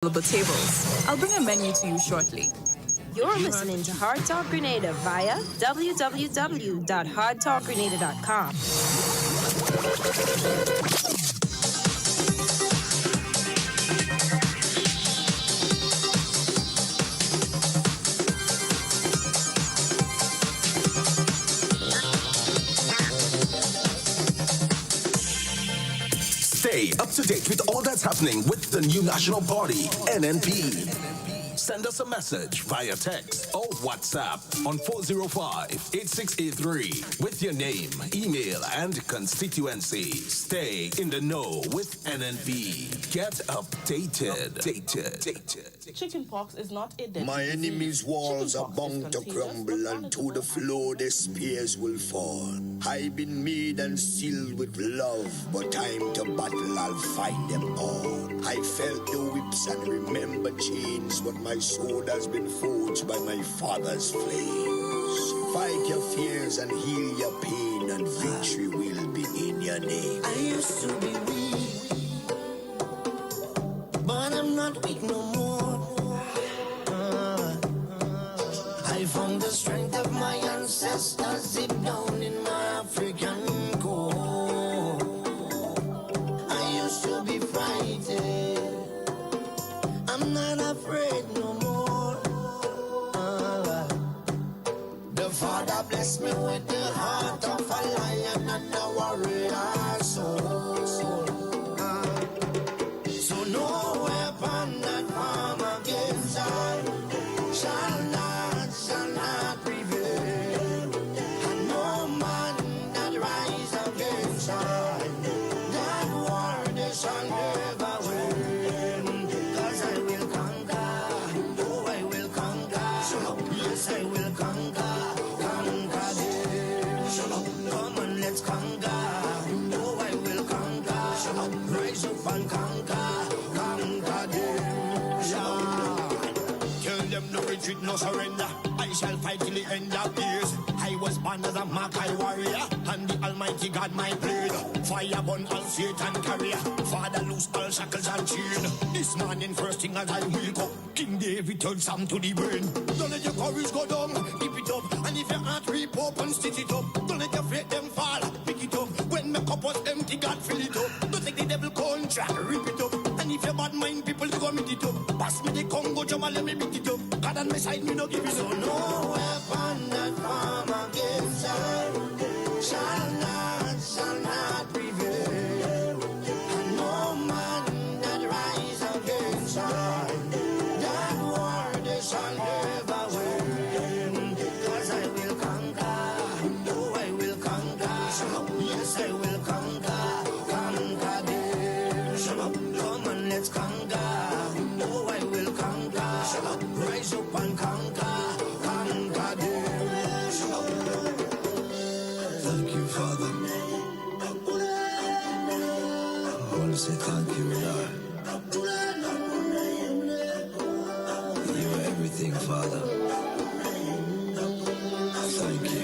available tables. I'll bring a menu to you shortly. You're listening to Hard Talk Grenada via www.hardtalkgrenada.com. Stay up to date with all that's happening with the new national party, NNP. Send us a message via text or WhatsApp on 405-8683 with your name, email, and constituency. Stay in the know with NNP. Get updated. Chickenpox is not a deadly My disease. enemies' walls are Chickenpox bound to is contagious, crumble, but and to manageable the floor their spears will fall. I've been made and sealed with love, but time to battle, I'll find them all. I felt the whips and remember chains, but my sword has been forged by my father's flames. Fight your fears and heal your pain, and victory will be in your name. I used to be weak, but I'm not weak no more. I found the strength of my ancestors deep down in my African core. I used to be frightened, I'm not afraid no more. The Father blessed me with the heart of a lion and a warrior soul. So no weapon that form against I shall not prevail. And no man that rise against I, that war they shall never win. 'Cause I will conquer, oh I will conquer, yes I will conquer them. Come on, let's conquer, oh I will conquer, rise up and conquer them. Tell them no retreat, no surrender. I shall fight till the end of days. I was born as a Makai warrior, and the Almighty God my blade. Fire burn all Satan carrier. Father loose all shackles and chain. This morning first thing as I wake up, King David turns Sam to the brain. Don't let your courage go down, keep it up. And if your heart rip up and stitch it up, don't let your faith them fall, pick it up. When my cup was empty, God fill it up. Don't take the devil contract, rip it up. And if your bad mind people to commit it up, pass me the Congo drum and let me beat it up. God on my side, me no give it up. No weapon that form against I shall not prevail. And no man that rise against I, that war they shall never win. 'Cause I will conquer, oh I will conquer, yes I will conquer them. Come on, let's conquer, oh I will conquer, rise up and conquer them. Thank you, Father. I want to say thank you, Lord. You are everything, Father. Thank you.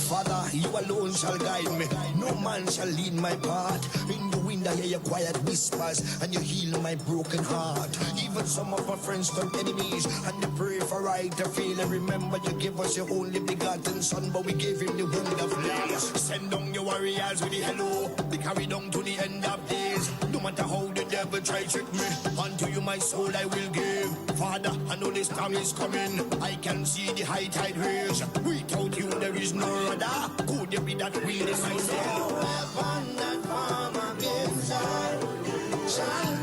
Father, you alone shall guide me. No man shall lead my path. In the wind I hear your quiet whispers, and you heal my broken heart. Even some of my friends turn enemies, and they pray for right to fail. And remember you gave us your only begotten son, but we gave him the wound of flesh. Send down your warriors with the hello. They carry down to the end of days. No matter how the devil try trick me, unto you my soul I will give. Father, I know this time is coming. I can see the high tide raise. Without you there is no other. Could it be that we is my soul? No weapon that form against I shall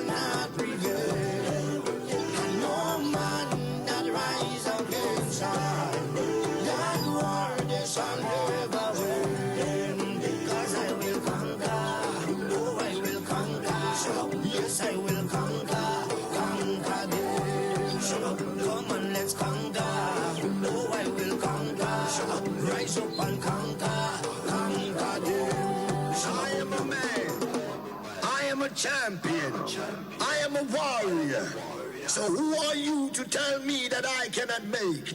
not prevail. And no man that rise against I, that war they shall never win. 'Cause I will conquer, oh I will conquer, yes I will conquer them. Come on, let's conquer, oh I will conquer, rise up and conquer them. I am a man. I am a champion. I am a warrior. So who are you to tell me that I cannot make?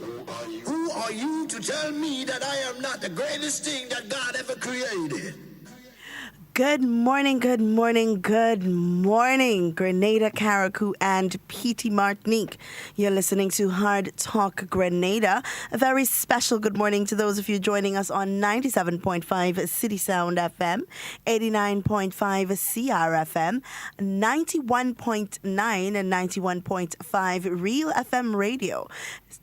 Who are you to tell me that I am not the greatest thing that God ever created? Good morning, good morning, good morning, Grenada, Carriacou, and PT Martinique. You're listening to Hard Talk Grenada. A very special good morning to those of you joining us on 97.5 CitysoundFM, 89.5 CRFM, 91.9 and 91.5 RealFM radio,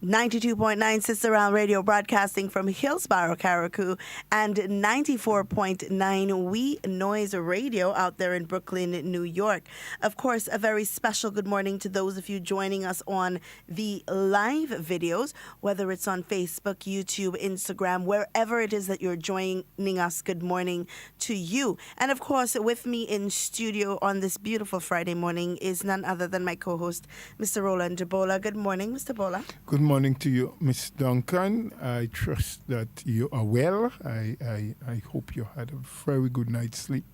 92.9 Sister Round Radio broadcasting from Hillsborough, Carriacou, and 94.9 We Noise Radio out there in Brooklyn, New York. Of course, a very special good morning to those of you joining us on the live videos, whether it's on Facebook, YouTube, Instagram, wherever it is that you're joining us. Good morning to you. And of course, with me in studio on this beautiful Friday morning is none other than my co-host, Mr. Roland Bola. Good morning, Mr. Bola. Good morning to you, Miss Duncan. I trust that you are well. I hope you had a very good night's sleep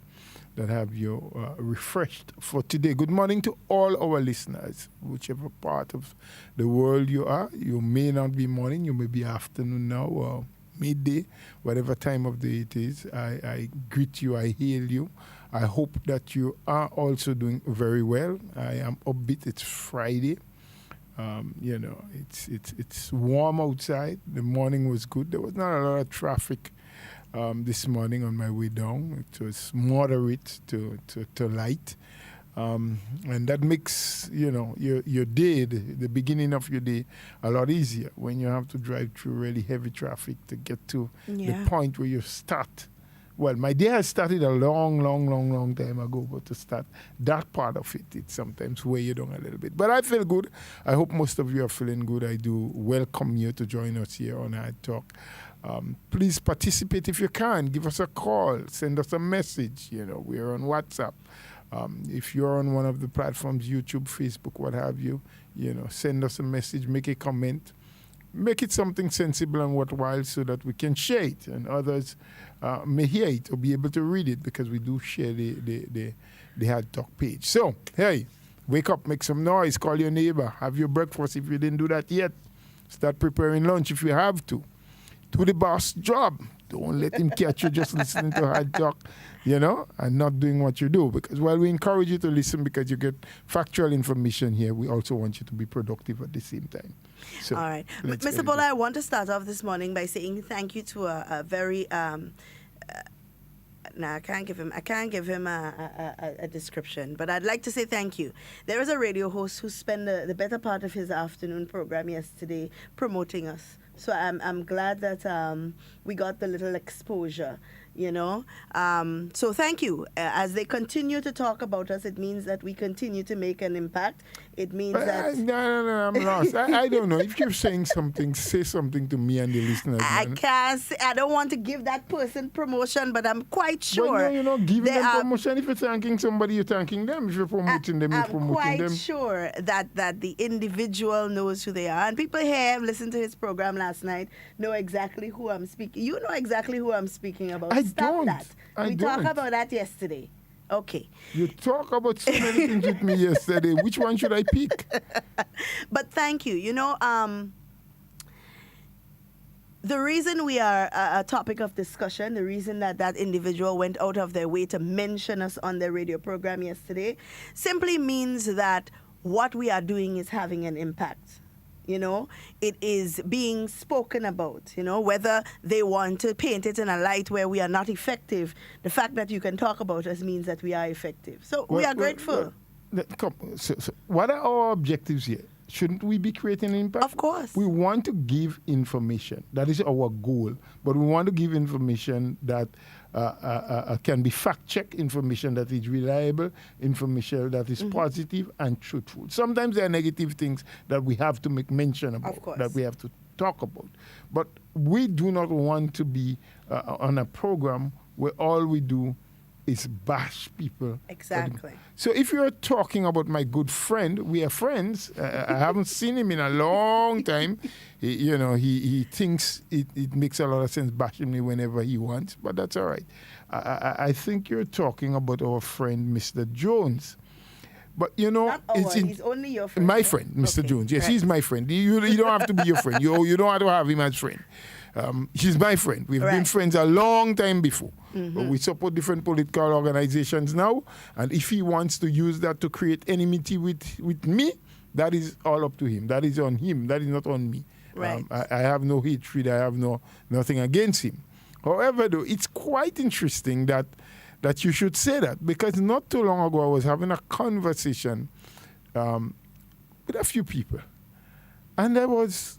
that have you refreshed for today. Good morning to all our listeners, whichever part of the world you are. You may not be morning, you may be afternoon now or midday, whatever time of day it is. I greet you, I hail you. I hope that you are also doing very well. I am upbeat. It's Friday. It's warm outside. The morning was good. There was not a lot of traffic this morning on my way down. It was moderate to light. And that makes, your day, the beginning of your day, a lot easier when you have to drive through really heavy traffic to get to the point where you start. Well, my day has started a long time ago, but to start that part of it, it sometimes weigh you down a little bit. But I feel good. I hope most of you are feeling good. I do welcome you to join us here on Hard Talk. Please participate if you can. Give us a call. Send us a message. We're on WhatsApp. If you're on one of the platforms, YouTube, Facebook, what have you, send us a message, make a comment. Make it something sensible and worthwhile so that we can share it and others may hear it or be able to read it because we do share the Hard Talk page. So, hey, wake up, make some noise, call your neighbor, have your breakfast if you didn't do that yet. Start preparing lunch if you have to. Do the boss job. Don't let him catch you just listening to Hard Talk, and not doing what you do. Because while we encourage you to listen because you get factual information here, we also want you to be productive at the same time. So, all right. Mr. Bola, I want to start off this morning by saying thank you to a very... I can't give him a description, but I'd like to say thank you. There is a radio host who spent the better part of his afternoon program yesterday promoting us. So I'm glad that we got the little exposure, So thank you. As they continue to talk about us, it means that we continue to make an impact. It means that... No, I'm lost. I don't know. If you're saying something, say something to me and the listeners. I can't say, I don't want to give that person promotion, but I'm quite sure... But you're not giving them promotion. If you're thanking somebody, you're thanking them. If you're promoting them, you're promoting them. I'm quite sure that the individual knows who they are. And people here listen to his program last night, know exactly who I'm speaking. You know exactly who I'm speaking about. Stop that. We talked about that yesterday. Okay. You talk about so many things with me yesterday. Which one should I pick? But thank you. The reason we are a topic of discussion, the reason that individual went out of their way to mention us on their radio program yesterday, simply means that what we are doing is having an impact. It is being spoken about, whether they want to paint it in a light where we are not effective. The fact that you can talk about us means that we are effective. So we are grateful. So what are our objectives here? Shouldn't we be creating impact? Of course. We want to give information. That is our goal. But we want to give information that can be fact-checked, information that is reliable, information that is positive and truthful. Sometimes there are negative things that we have to make mention about, that we have to talk about. But we do not want to be on a program where all we do is bash people. Exactly. So if you're talking about my good friend, we are friends. I haven't seen him in a long time. He thinks it makes a lot of sense bashing me whenever he wants, but that's all right. I think you're talking about our friend, Mr. Jones. But he's only your friend. My friend, Mr. Jones. Yes, right. He's my friend. You don't have to be your friend. You don't have to have him as friend. She's my friend. We've been friends a long time before. But we support different political organizations now. And if he wants to use that to create enmity with me, that is all up to him. That is on him. That is not on me. Right. I have no hatred. I have nothing against him. However, though, it's quite interesting that you should say that, because not too long ago I was having a conversation with a few people. And I was,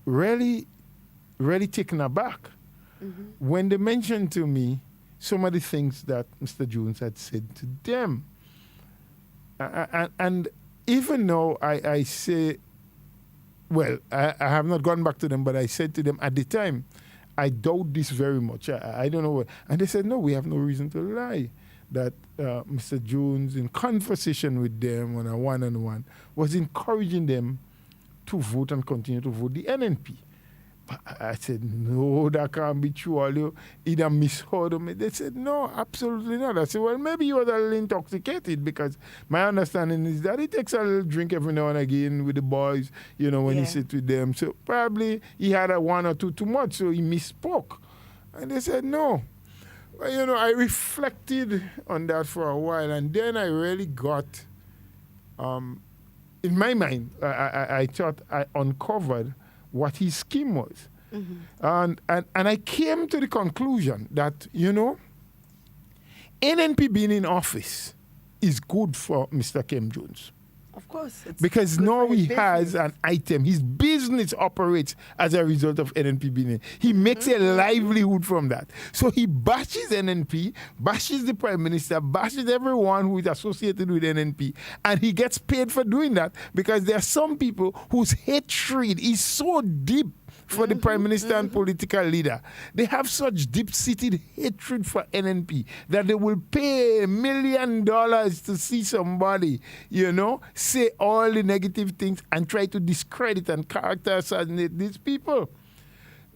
really, really taken aback when they mentioned to me some of the things that Mr. Jones had said to them. And even though I say, well, I have not gone back to them, but I said to them at the time, I doubt this very much. I don't know what. And they said, no, we have no reason to lie. That Mr. Jones, in conversation with them on a one-on-one, was encouraging them to vote and continue to vote the NNP. I said, no, that can't be true. All you either misheard me. They said, no, absolutely not. I said, well, maybe you were a little intoxicated, because my understanding is that he takes a little drink every now and again with the boys, when he sits with them. So probably he had a one or two too much, so he misspoke. And they said, no. Well, I reflected on that for a while, and then I really got, in my mind, I thought I uncovered what his scheme was. And I came to the conclusion that, NNP being in office is good for Mr. Kim Jones. Of course. Because now he has an item. His business operates as a result of NNP being in. He makes a livelihood from that. So he bashes NNP, bashes the Prime Minister, bashes everyone who is associated with NNP. And he gets paid for doing that, because there are some people whose hatred is so deep for the Prime Minister and political leader. They have such deep-seated hatred for NNP that they will pay $1 million to see somebody, say all the negative things and try to discredit and character assassinate these people.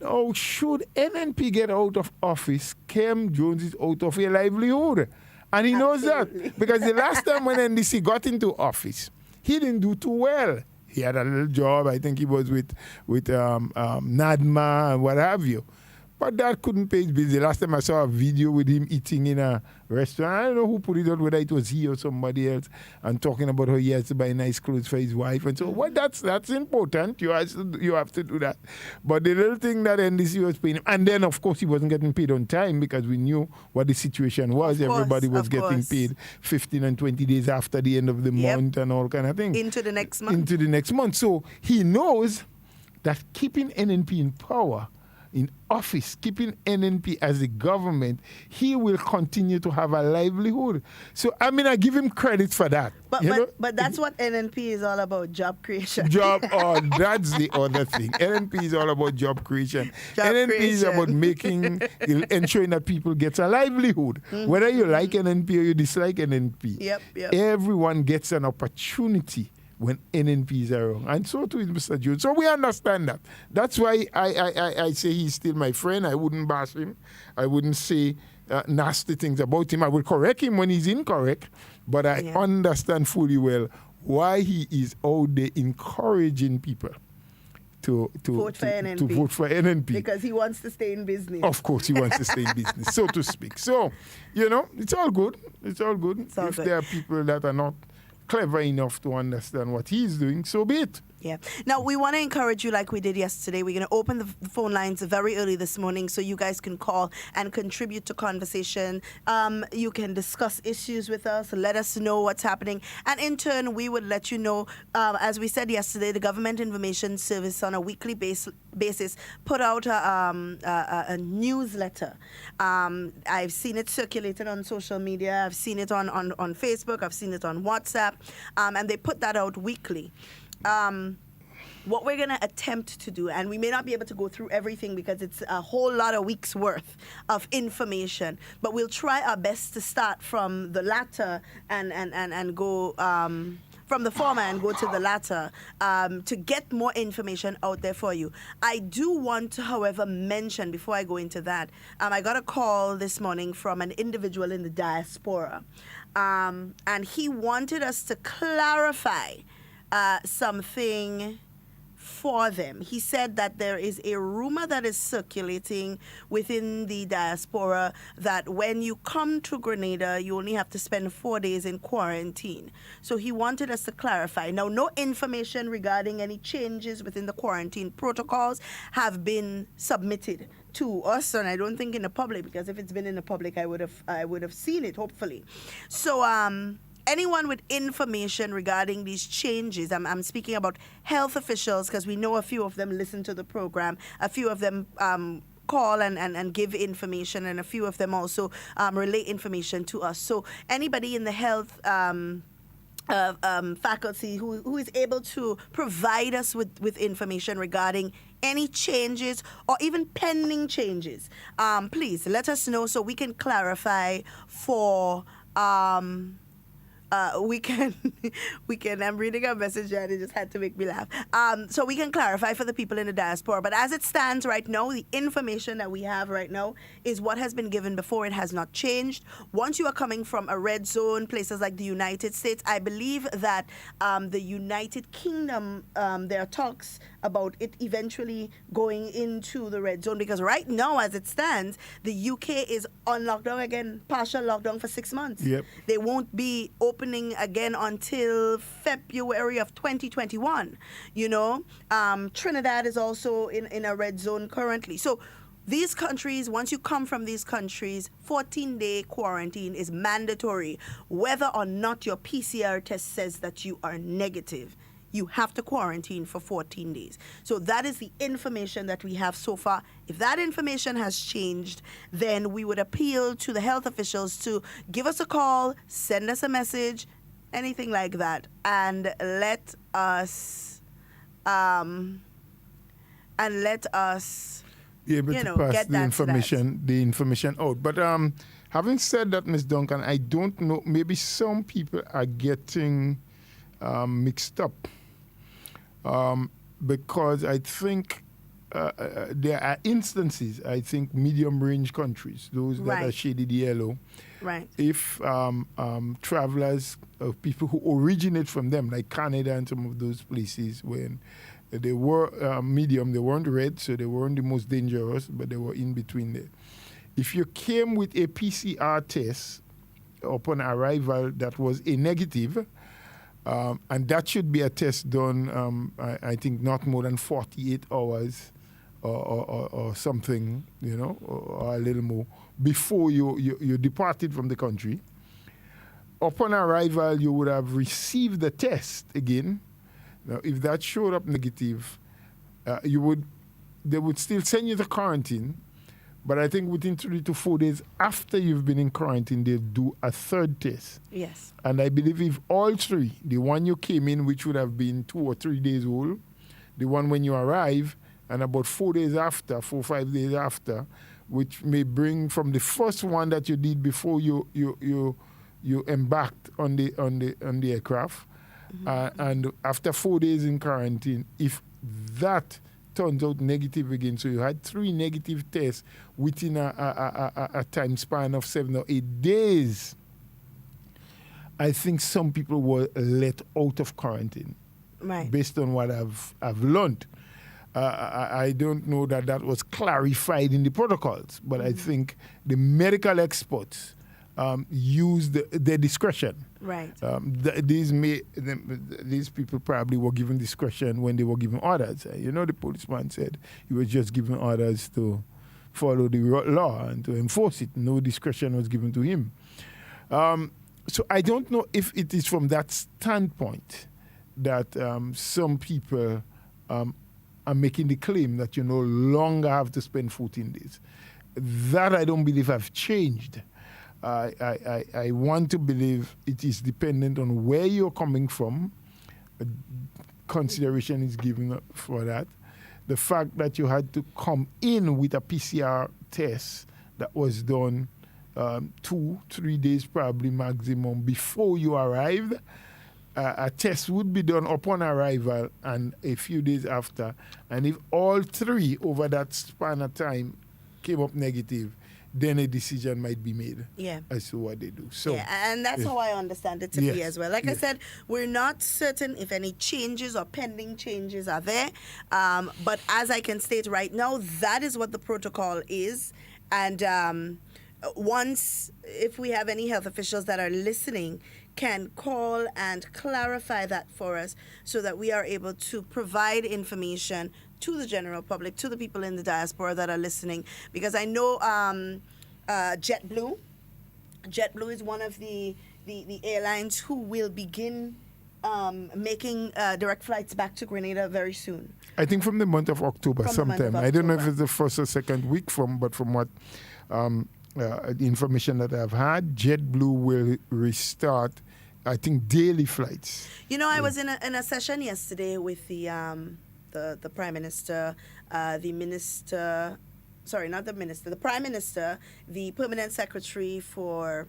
Now, should NNP get out of office, Kim Jones is out of a livelihood. And he knows that, because the last time when NDC got into office, he didn't do too well. He had a little job. I think he was with NADMA and what have you. But that couldn't pay his bills. The last time I saw a video with him eating in a restaurant, I don't know who put it on, whether it was he or somebody else, and talking about how he has to buy nice clothes for his wife. And so, well, that's important. You have to do that. But the little thing that NDC was paying him, and then, of course, he wasn't getting paid on time, because we knew what the situation was. Everybody was getting paid 15 and 20 days after the end of the month and all kind of things. Into the next month. So he knows that keeping NNP in power, in office, keeping NNP as the government, he will continue to have a livelihood. So, I give him credit for that. But that's what NNP is all about, job creation. That's the other thing. NNP is all about job creation. Is about ensuring that people get a livelihood. Whether you like NNP or you dislike NNP, Yep. everyone gets an opportunity when NNP is around. And so too is Mr. Jones. So we understand that. That's why I say he's still my friend. I wouldn't bash him. I wouldn't say nasty things about him. I will correct him when he's incorrect. But I understand fully well why he is out there encouraging people to vote for NNP. Because he wants to stay in business. Of course, he wants to stay in business, so to speak. So, it's all good. It's all good. If there are people that are not clever enough to understand what he's doing, so be it. Yeah. Now, we want to encourage you like we did yesterday. We're going to open the phone lines very early this morning so you guys can call and contribute to conversation. You can discuss issues with us, let us know what's happening. And in turn, we would let you know, as we said yesterday, the Government Information Service on a weekly basis put out a newsletter. I've seen it circulated on social media. I've seen it on Facebook. I've seen it on WhatsApp. And they put that out weekly. What we're going to attempt to do, and we may not be able to go through everything because it's a whole lot of weeks worth of information, but we'll try our best to start from the latter and go from the former and go to the latter to get more information out there for you. I do want to, however, mention before I go into that, I got a call this morning from an individual in the diaspora, and he wanted us to clarify something for them. He said that there is a rumor that is circulating within the diaspora that when you come to Grenada, you only have to spend 4 days in quarantine. So he wanted us to clarify. Now, no information regarding any changes within the quarantine protocols have been submitted to us, and I don't think in the public, because if it's been in the public, I would have seen it, hopefully. So anyone with information regarding these changes, I'm speaking about health officials, because we know a few of them listen to the program, a few of them call and give information, and a few of them also relay information to us. So anybody in the health faculty who is able to provide us with information regarding any changes or even pending changes, please let us know so we can clarify for we can I'm reading a message and it just had to make me laugh. So we can clarify for the people in the diaspora. But as it stands right now, the information that we have right now is what has been given before. It has not changed. Once you are coming from a red zone, places like the United States, I believe that the United Kingdom, there are talks about it eventually going into the red zone, because right now, as it stands, the UK is on lockdown again, partial lockdown for 6 months. Yep. They won't be opening again until February of 2021. Trinidad is also in a red zone currently. So these countries, once you come from these countries, 14-day quarantine is mandatory, whether or not your PCR test says that you are negative. You have to quarantine for 14 days. So that is the information that we have so far. If that information has changed, then we would appeal to the health officials to give us a call, send us a message, anything like that, and let us be able to pass get the information out. But having said that, Ms. Duncan, I don't know, maybe some people are getting mixed up. Because I think there are instances, I think medium-range countries, those that are shaded yellow, if travelers, people who originate from them, like Canada and some of those places, when they were medium, they weren't red, so they weren't the most dangerous, but they were in between there. If you came with a PCR test upon arrival that was a negative, and that should be a test done, I think, not more than 48 hours or something, or a little more, before you departed from the country. Upon arrival, you would have received the test again. Now, if that showed up negative, they would still send you to quarantine. But I think within 3 to 4 days after you've been in quarantine, they'll do a third test. Yes. And I believe if all three, the one you came in, which would have been 2 or 3 days old, the one when you arrive, and about 4 days after, 4 or 5 days after, which may bring from the first one that you did before you embarked on the aircraft, and after 4 days in quarantine, if that turns out negative again, so you had 3 negative tests within a time span of 7 or 8 days, I think some people were let out of quarantine, based on what I've learned. I don't know that was clarified in the protocols, but I think the medical experts used their discretion. Right. These people probably were given discretion when they were given orders. The policeman said he was just given orders to follow the law and to enforce it. No discretion was given to him. So I don't know if it is from that standpoint that some people are making the claim that you no longer have to spend 14 days. That I don't believe have changed. I want to believe it is dependent on where you're coming from. Consideration is given for that. The fact that you had to come in with a PCR test that was done 2-3 days probably maximum before you arrived. A test would be done upon arrival and a few days after. And if all 3 over that span of time came up negative, then a decision might be made Yeah. as to what they do. So, yeah, and that's how I understand it to be Yes. as well. Like I Yes. said, we're not certain if any changes or pending changes are there. But as I can state right now, that is what the protocol is. And once, if we have any health officials that are listening, can call and clarify that for us so that we are able to provide information to the general public, to the people in the diaspora that are listening. Because I know JetBlue is one of the airlines who will begin making direct flights back to Grenada very soon. I think from the month of October From the month of sometime. I don't know if October. it's the first or second week but from what the information that I've had, JetBlue will restart, I think, daily flights. You know, I was in a session yesterday with the Prime Minister, the Prime Minister, the Permanent Secretary for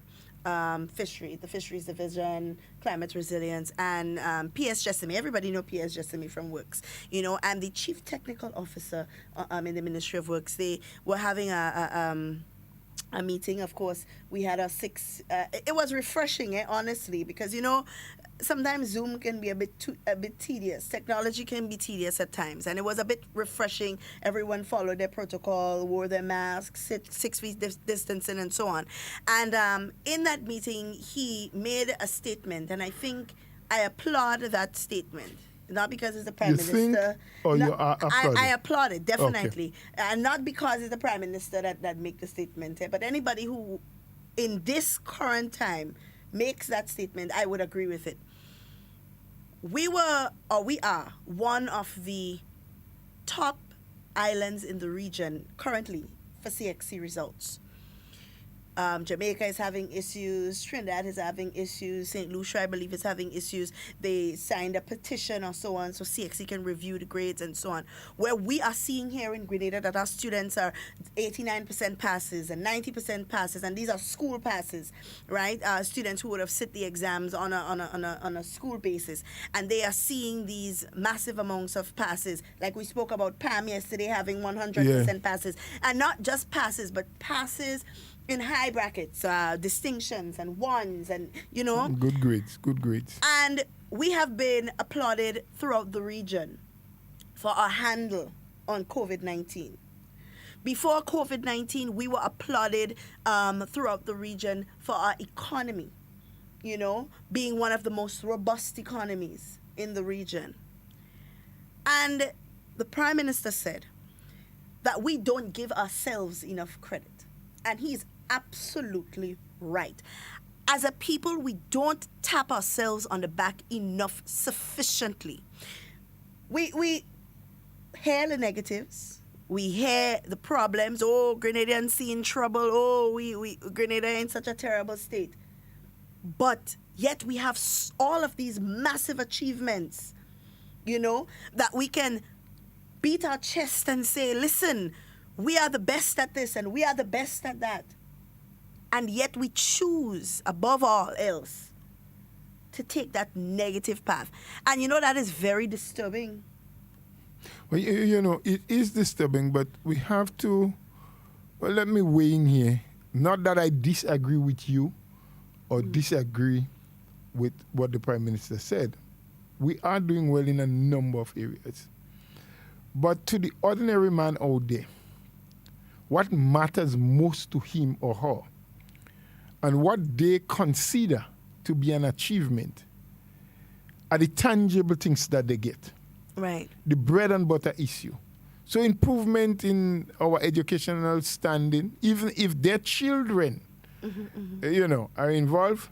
Fishery, the Fisheries Division, Climate Resilience, and PS Jessamy. Everybody know PS Jessamy from Works, you know, and the Chief Technical Officer in the Ministry of Works. They were having a meeting. Of course, we had it was refreshing, honestly, because, you know, sometimes Zoom can be a bit tedious. Technology can be tedious at times, and it was a bit refreshing. Everyone followed their protocol, wore their masks, 6 feet distancing, and so on. And in that meeting, he made a statement, and I think I applaud that statement. Not because it's the Prime Minister. Think, or No, you are applauding? I applaud it, definitely. And not because it's the Prime Minister that make the statement, but anybody who, in this current time, makes that statement, I would agree with it. We are one of the top islands in the region currently for CXC results. Jamaica is having issues, Trinidad is having issues, St. Lucia, I believe, is having issues. They signed a petition or so on so CXC can review the grades and so on. Where we are seeing here in Grenada that our students are 89% passes and 90% passes, and these are school passes, right? Students who would have sit the exams on a school basis, and they are seeing these massive amounts of passes. Like we spoke about Pam yesterday having 100% passes, and not just passes, but passes in high brackets, distinctions and ones, and, you know. Good grades. And we have been applauded throughout the region for our handle on COVID-19. Before COVID-19, we were applauded throughout the region for our economy, you know, being one of the most robust economies in the region. And the Prime Minister said that we don't give ourselves enough credit. And he's absolutely right. As a people, we don't tap ourselves on the back enough sufficiently. We hear the negatives. We hear the problems. Oh, Grenadians in trouble. Oh, we Grenada in such a terrible state. But yet we have all of these massive achievements, you know, that we can beat our chest and say, listen, we are the best at this and we are the best at that. And yet we choose, above all else, to take that negative path. And you know, that is very disturbing. Well, you know, it is disturbing, but we have to, well, let me weigh in here. Not that I disagree with you or disagree with what the Prime Minister said. We are doing well in a number of areas. But to the ordinary man out there, what matters most to him or her and what they consider to be an achievement are the tangible things that they get. Right. The bread and butter issue. So improvement in our educational standing, even if their children, you know, are involved,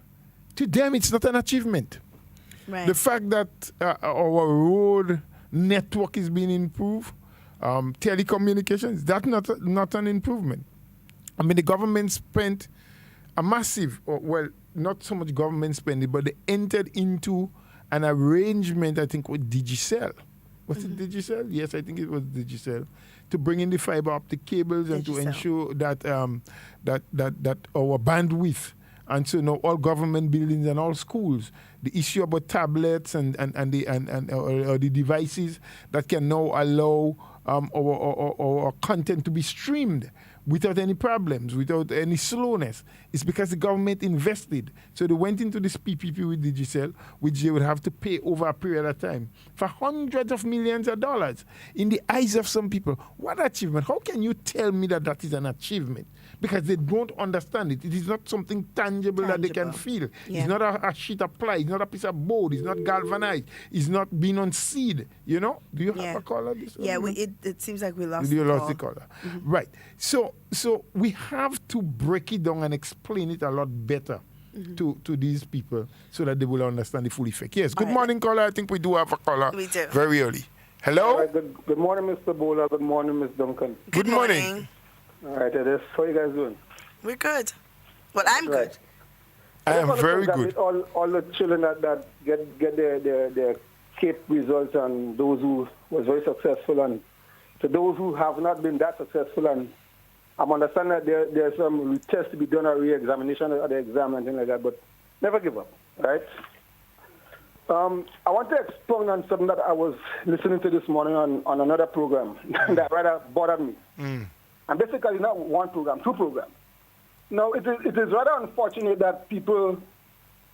to them it's not an achievement. Right. The fact that our road network is being improved, telecommunications, that's not an improvement. I mean, the government spent a massive, well, not so much government spending, but they entered into an arrangement, I think, with Digicel. Was it Digicel? Yes, I think it was Digicel, to bring in the fiber optic cables and to ensure that that our bandwidth. And so now all government buildings and all schools, the issue about tablets and the devices that can now allow our content to be streamed without any problems, without any slowness. It's because the government invested. So they went into this PPP with Digicel, which they would have to pay over a period of time for hundreds of millions of dollars. In the eyes of some people, what achievement? How can you tell me that that is an achievement? Because they don't understand it. It is not something tangible that they can feel. Yeah. It's not a sheet of ply. It's not a piece of board. It's not galvanized. It's not being on seed. You know? Do you have a caller? Yeah, it seems like we lost you the lost call. the caller. Right. So we have to break it down and explain it a lot better to these people so that they will understand the full effect. Yes. Good morning, caller. I think we do have a caller. We do. Very early. Hello? Good morning, Mr. Bowler. Good morning, Ms. Duncan. Good morning. All right, it is. How are you guys doing? We're good. Well, I'm good. I am very good. All the children that get their CAPE results, and those who was very successful, and to those who have not been that successful, and I'm understanding that there's some tests to be done, or re-examination of the exam and things like that, but never give up, right? I want to expound on something that I was listening to this morning on another program that rather bothered me. And basically not one program, two programs. Now, it is rather unfortunate that people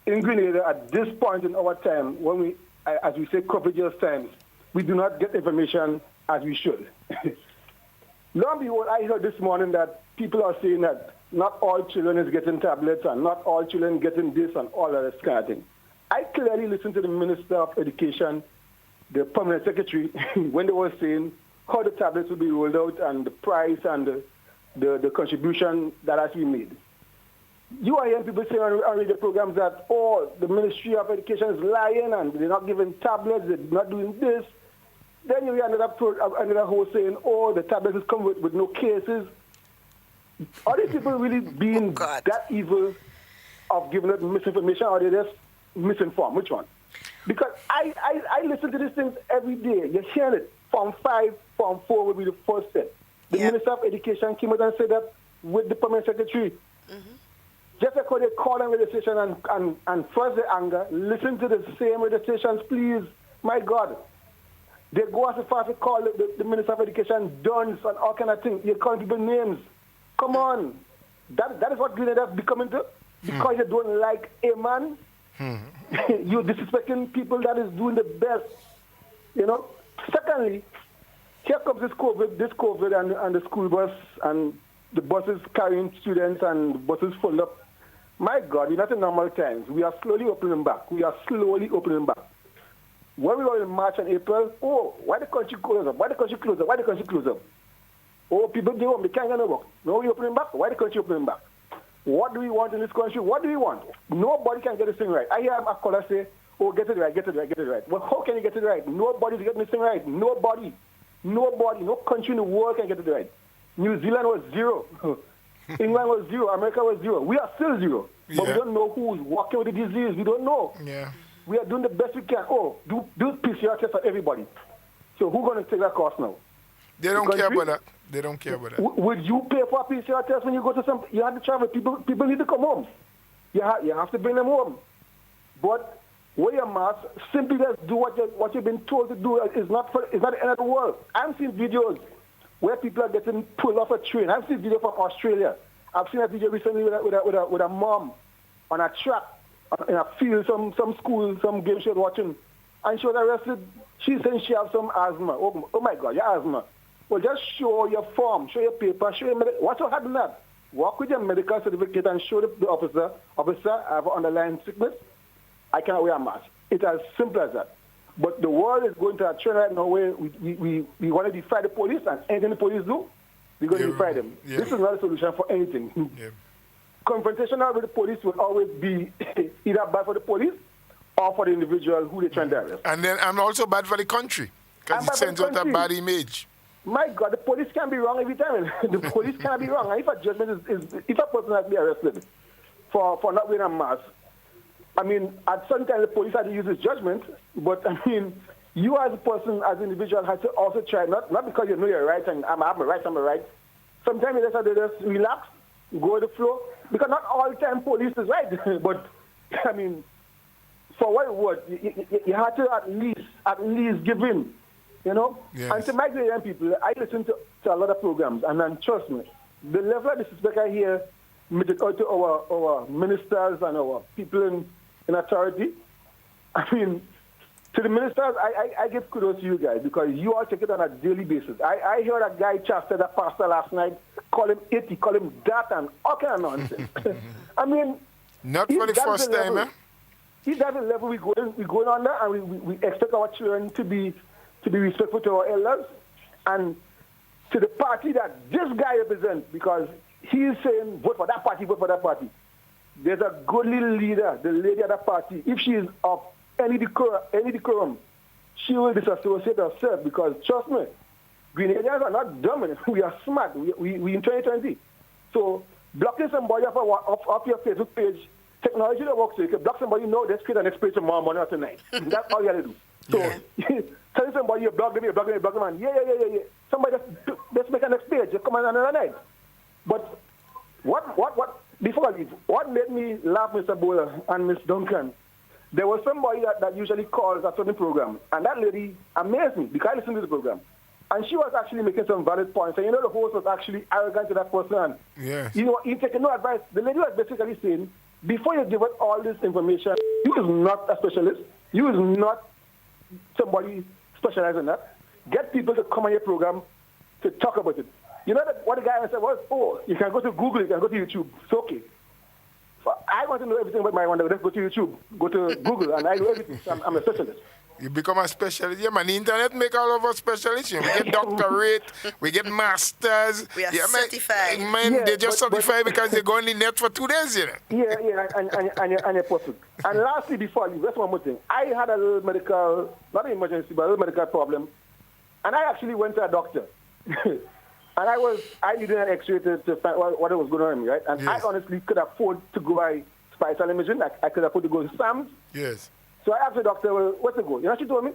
in Grenada at this point in our time, when we, as we say, courageous times, we do not get information as we should. Lo and behold, I heard this morning that people are saying that not all children is getting tablets and not all children getting this and all of this kind of thing. I clearly listened to the Minister of Education, the Permanent Secretary, when they were saying how the tablets will be rolled out and the price and the contribution that has been made. You are hearing people saying on radio programs that, the Ministry of Education is lying and they're not giving tablets, they're not doing this. Then you hear another host saying, the tablets is come with no cases. Are these people really being that evil of giving out misinformation, or are they just misinformed? Which one? Because I listen to these things every day. You're hearing it. Form 5, Form 4 will be the first step. The Minister of Education came out and said that with the Permanent Secretary. Just like how they call on radio station and first the anger, listen to the same radio stations, please. My God. They go as far as to call the Minister of Education dunce and all kind of things. You're calling people names. Come on. That is what Grenada is becoming to. Because you don't like a man, you're disrespecting people that is doing the best. You know? Secondly, here comes this COVID and the school bus and the buses carrying students and the buses full up. My God, we're not in normal times. We are slowly opening back. When we were in March and April, why the country close up? Why the country close up? People go home, they can't get no work. Now we're opening back. Why the country opening back? What do we want in this country? What do we want? Nobody can get this thing right. I hear a caller say, get it right. Well, how can you get it right? Nobody's getting this thing right. Nobody. No country in the world can get it right. New Zealand was 0. England was 0. America was 0. We are still 0. But we don't know who's walking with the disease. We don't know. Yeah. We are doing the best we can. Do PCR tests for everybody. So who's going to take that cost now? They don't care about that. They don't care about that. Would you pay for a PCR test when you go to some? You have to travel. People need to come home. You have to bring them home. But wear your mask. Simply just do what you've been told to do. It's not the end of the world. I've seen videos where people are getting pulled off a train. I've seen video from Australia. I've seen a video recently with a mom on a track in a field, some school, some game she was watching, and she was arrested. She's saying she has some asthma. Oh my God, your asthma. Well, just show your form, show your paper, show your medical. What's happening that? Walk with your medical certificate and show the officer, I have an underlying sickness. I cannot wear a mask. It's as simple as that. But the world is going to a trend right now where we want to defy the police, and anything the police do, we're going to defy them. Yeah. This is not a solution for anything. Yeah. Confrontation with the police will always be either bad for the police or for the individual who they're trying to arrest. And also bad for the country, because it sends out a bad image. My God, the police can be wrong every time. The police can be wrong. And if a judgment if a person has to be arrested for not wearing a mask, I mean, at some time the police had to use his judgment, but I mean, you as a person, as an individual, have to also try, not because you know you're right and I'm right. Sometimes you just have to just relax, go with the flow, because not all the time police is right. But, I mean, for what it was, you have to at least give in, you know? Yes. And to my young people, I listen to a lot of programs, and then trust me, the level of disrespect I hear meted out to our ministers and our people in authority, I mean, to the ministers, I give kudos to you guys because you all take it on a daily basis. I heard a guy chastised a pastor last night, call him it, call him that, and all kind of nonsense. I mean, not for the first time, eh? He's at the level we're going on there, and we expect our children to be respectful to our elders and to the party that this guy represents, because he is saying vote for that party, vote for that party. There's a good little leader, the lady of that party. If she is of any decorum, she will disassociate herself because, trust me, Grenadians are not dumb. We are smart. We in 2020. So blocking somebody off your Facebook page, technology that works. So you can block somebody, let's create an experience tomorrow morning or tonight. That's all you have to do. So tell somebody you block them, and yeah. Somebody let's make an experience. Just come on another night. But what before I leave, what made me laugh, Mr. Bowler and Miss Duncan? There was somebody that usually calls a certain program, and that lady amazed me because I listened to the program. And she was actually making some valid points. And the host was actually arrogant to that person. Yes. He taking no advice. The lady was basically saying, before you give us all this information, you is not a specialist. You is not somebody specialized in that. Get people to come on your program to talk about it. You know what the guy said was, you can go to Google, you can go to YouTube. It's okay. I want to know everything about marijuana. Let's go to YouTube, go to Google, and I know everything. So I'm a specialist. You become a specialist. Yeah, man, the internet make all of us specialists. We get doctorate, we get masters. We are certified. They just certify because they go on the net for 2 days, you know. Yeah, and you're perfect. And lastly, before I leave, that's one more thing. I had a little medical, not an emergency, but a little medical problem. And I actually went to a doctor. And I needed an X-ray to find what was going on in me, right? And I honestly could afford to go by spinal imaging. I could afford to go to Sam's. Yes. So I asked the doctor, what's the goal? You know what she told me?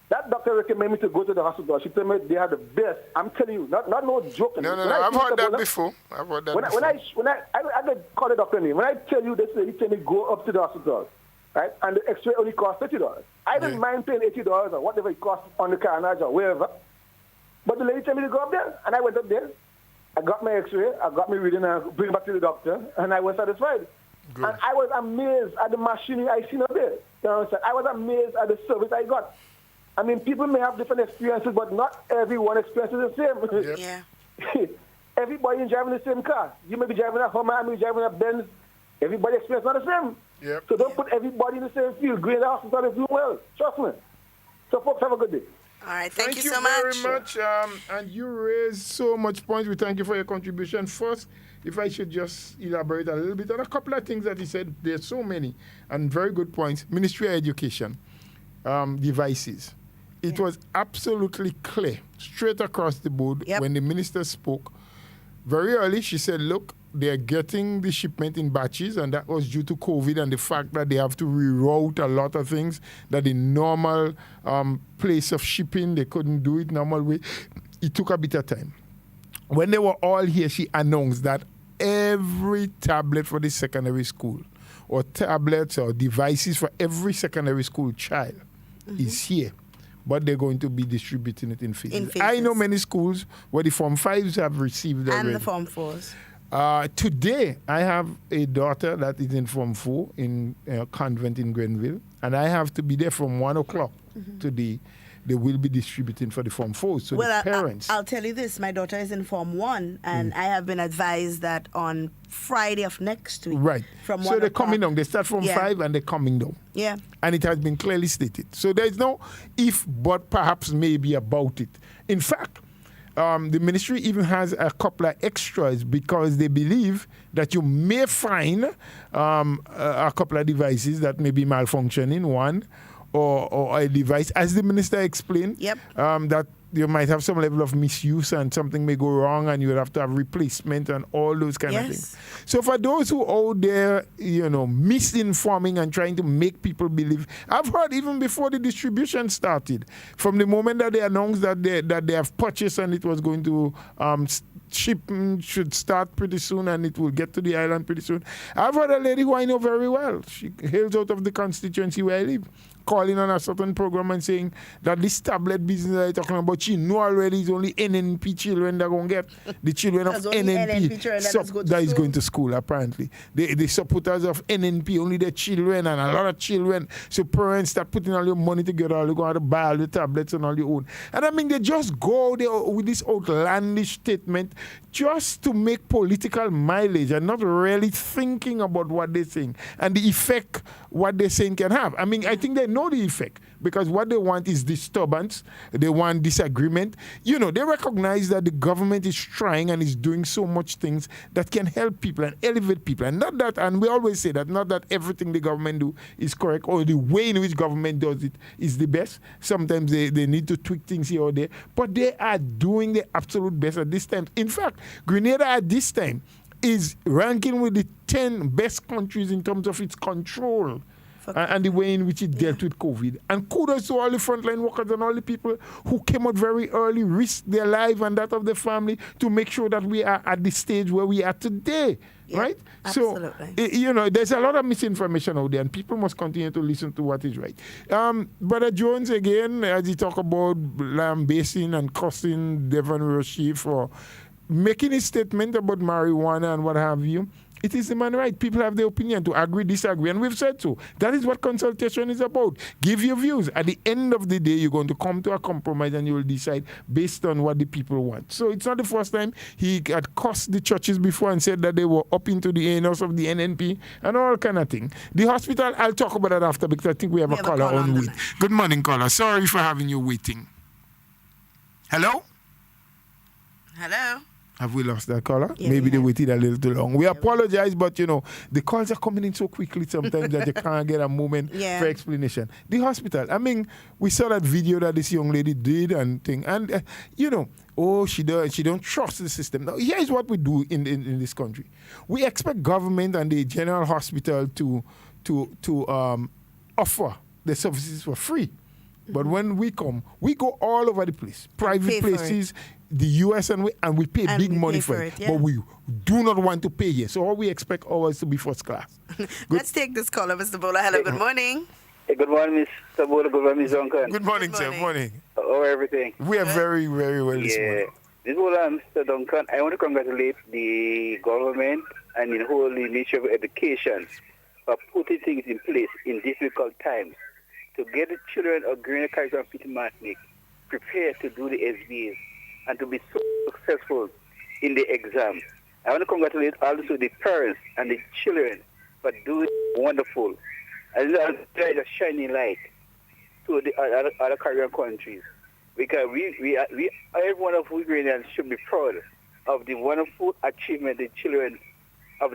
That doctor recommended me to go to the hospital. She told me they have the best. I'm telling you, not no joke. No. I've heard that before. When I call the doctor name, when I tell you this, he tell me go up to the hospital, right? And the X-ray only costs $30. I didn't mind paying $80 or whatever it costs on the carnage or wherever. But the lady told me to go up there, and I went up there. I got my X-ray, I got my reading, and I bring it back to the doctor, and I was satisfied. Good. And I was amazed at the machinery I seen up there. You know what I'm saying? I was amazed at the service I got. I mean, people may have different experiences, but not everyone experiences the same. Yeah. Everybody is driving the same car. You may be driving a Hummer, I may be driving a Benz. Everybody experience not the same. Yep. So don't put everybody in the same field. Green Hospital is doing well. Trust me. So folks, have a good day. All right, thank you so very much. And you raised so much points. We thank you for your contribution. First, if I should just elaborate a little bit on a couple of things that he said, there's so many and very good points. Ministry of Education, devices. It was absolutely clear, straight across the board, when the minister spoke. Very early, she said, look, they're getting the shipment in batches, and that was due to COVID and the fact that they have to reroute a lot of things, that the normal place of shipping, they couldn't do it normal way. It took a bit of time. When they were all here, she announced that every tablet for the secondary school, or tablets or devices for every secondary school child is here. But they're going to be distributing it in phases. I know many schools where the Form 5s have received already. And the Form 4s. Today, I have a daughter that is in Form 4 in a convent in Grenville, and I have to be there from 1 o'clock today. They will be distributing for the Form 4s. So the parents... I'll tell you this. My daughter is in Form 1, and I have been advised that on Friday of next week. Right. From 1 so they're coming down. They start from 5 and they're coming down. Yeah. And it has been clearly stated. So there's no if, but, perhaps, maybe about it. In fact, the ministry even has a couple of extras because they believe that you may find a couple of devices that may be malfunctioning, one, or a device, as the minister explained, that you might have some level of misuse and something may go wrong and you would have to have replacement and all those kind of things. So for those who out there, misinforming and trying to make people believe, I've heard even before the distribution started, from the moment that they announced that they have purchased and it was going to shipping should start pretty soon and it will get to the island pretty soon. I've heard a lady who I know very well. She hails out of the constituency where I live. calling on a certain program and saying that this tablet business that you're talking about, she know already it's only NNP children that going to get the children of NNP that is going to school, apparently. The supporters of NNP, only their children and a lot of children. So parents start putting all your money together, they're going to buy all the tablets and all your own. And I mean, they just go there with this outlandish statement just to make political mileage and not really thinking about what they're saying and the effect what they're saying can have. I mean, I think they know the effect because what they want is disturbance. They want disagreement. You know, they recognize that the government is trying and is doing so much things that can help people and elevate people. And not that, and we always say that, not that everything the government do is correct or the way in which government does it is the best. Sometimes they need to tweak things here or there, but they are doing the absolute best at this time. In fact, Grenada at this time is ranking with the 10 best countries in terms of its control and the way in which it dealt with COVID. And kudos to all the frontline workers and all the people who came out very early, risked their life and that of their family to make sure that we are at the stage where we are today. Yeah, right? Absolutely. So, you know, there's a lot of misinformation out there and people must continue to listen to what is right. Brother Jones, again, as he talk about lambasting and cussing Devon Roshi for making a statement about marijuana and what have you, it is the man right. People have their opinion to agree, disagree, and we've said so. That is what consultation is about. Give your views. At the end of the day, you're going to come to a compromise and you will decide based on what the people want. So it's not the first time he had cussed the churches before and said that they were up into the anus of the NNP and all kind of thing. The hospital, I'll talk about that after because I think we have a caller on wait. Good morning, caller. Sorry for having you waiting. Hello? Hello? Have we lost that caller? Yeah, maybe they waited a little too long. We apologize, but you know, the calls are coming in so quickly sometimes that you can't get a moment for explanation. The hospital, I mean, we saw that video that this young lady did and thing, and you know, she don't trust the system. Now, here's what we do in this country. We expect government and the general hospital to offer the services for free. But when we come, we go all over the place, private places, the US, and we pay big money for it. But we do not want to pay here. So all we expect ours to be first class. Let's take this caller, Mr. Bola. Hello, good morning. Hey, good morning, Mr. Bola. Good morning, Ms. Duncan. Good morning, sir. Good morning. How are everything? We are very, very well this morning. Ms. Bola, Mr. Duncan, I want to congratulate the government and the whole Ministry of Education for putting things in place in difficult times to get the children of Grenada, Carriacou, and Peter Martinique prepared to do the SBAs and to be so successful in the exam. I want to congratulate also the parents and the children for doing wonderful. And there's a shining light to the other Caribbean countries. Because we every one of we Grenadians should be proud of the wonderful achievement the children. There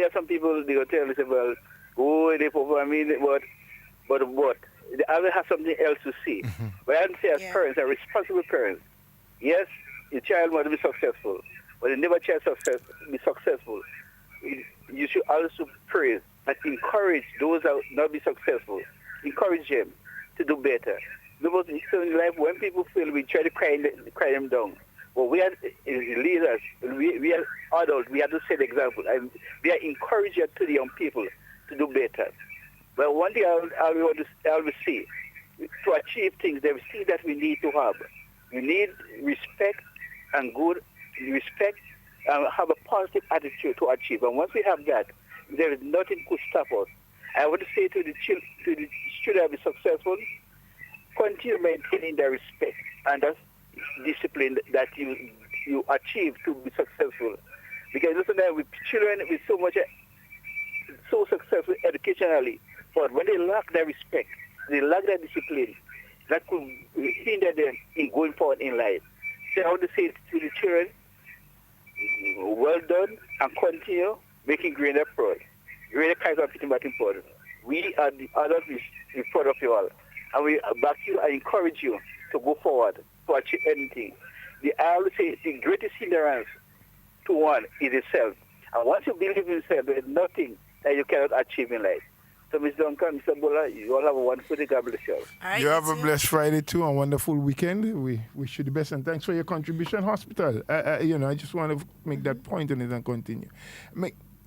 are some people they will tell us about, they but what? The other have something else to see. Mm-hmm. But I say as parents, as responsible parents, yes, the child must be successful, but the never child be successful. You should also praise and encourage those that not be successful. Encourage them to do better. Because in life, when people fail, we try to cry them down. But we are leaders, we are adults, we have to set the example. And we are encouraging to the young people to do better. But one thing I will see, to achieve things, there are things that we need to have. We need respect and have a positive attitude to achieve. And once we have that, there is nothing could stop us. I want to say to the students be successful, continue maintaining the respect and that discipline that you achieve to be successful. Because listen, with children with so successful educationally, but when they lack that respect, they lack that discipline, that could hinder them in going forward in life. So I want to say to the children, well done and continue making Grenada proud. Grenada Carriacou and Peter Martinique proud. We are the adults, we're proud of you all. And we back you and encourage you to go forward to achieve anything. I always say the greatest hindrance to one is yourself. And once you believe in yourself, there is nothing that you cannot achieve in life. So, Mr. Duncan, Mr. Bola, you all have a wonderful day. God bless you. Right, you have a blessed Friday, too, and a wonderful weekend. We wish you the best, and thanks for your contribution, hospital. I just want to make that point on it and continue.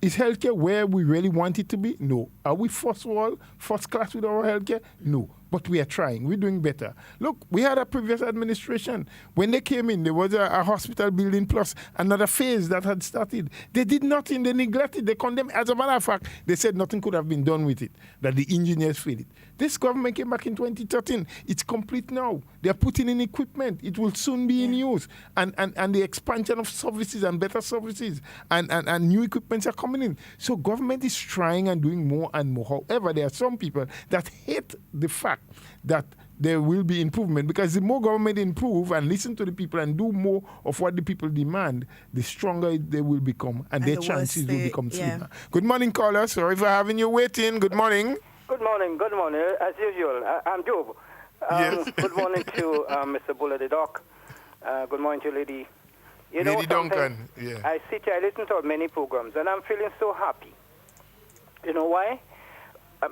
Is healthcare where we really want it to be? No. Are we first class with our healthcare? No. But we are trying. We're doing better. Look, we had a previous administration. When they came in, there was a hospital building plus another phase that had started. They did nothing. They neglected. They condemned. As a matter of fact, they said nothing could have been done with it, that the engineers failed it. This government came back in 2013. It's complete now. They're putting in equipment. It will soon be in use. And the expansion of services and better services and new equipments are coming in. So government is trying and doing more and more. However, there are some people that hate the fact that there will be improvement, because the more government improve and listen to the people and do more of what the people demand, the stronger they will become and their chances will become slimmer. Good morning, caller. Sorry for having you waiting. Good morning. Good morning. Good morning. As usual, I'm Job. Yes. Good morning to Mr. Buller the Doc. Good morning to Lady. Lady Duncan. Yeah. I listen to many programs, and I'm feeling so happy. You know why?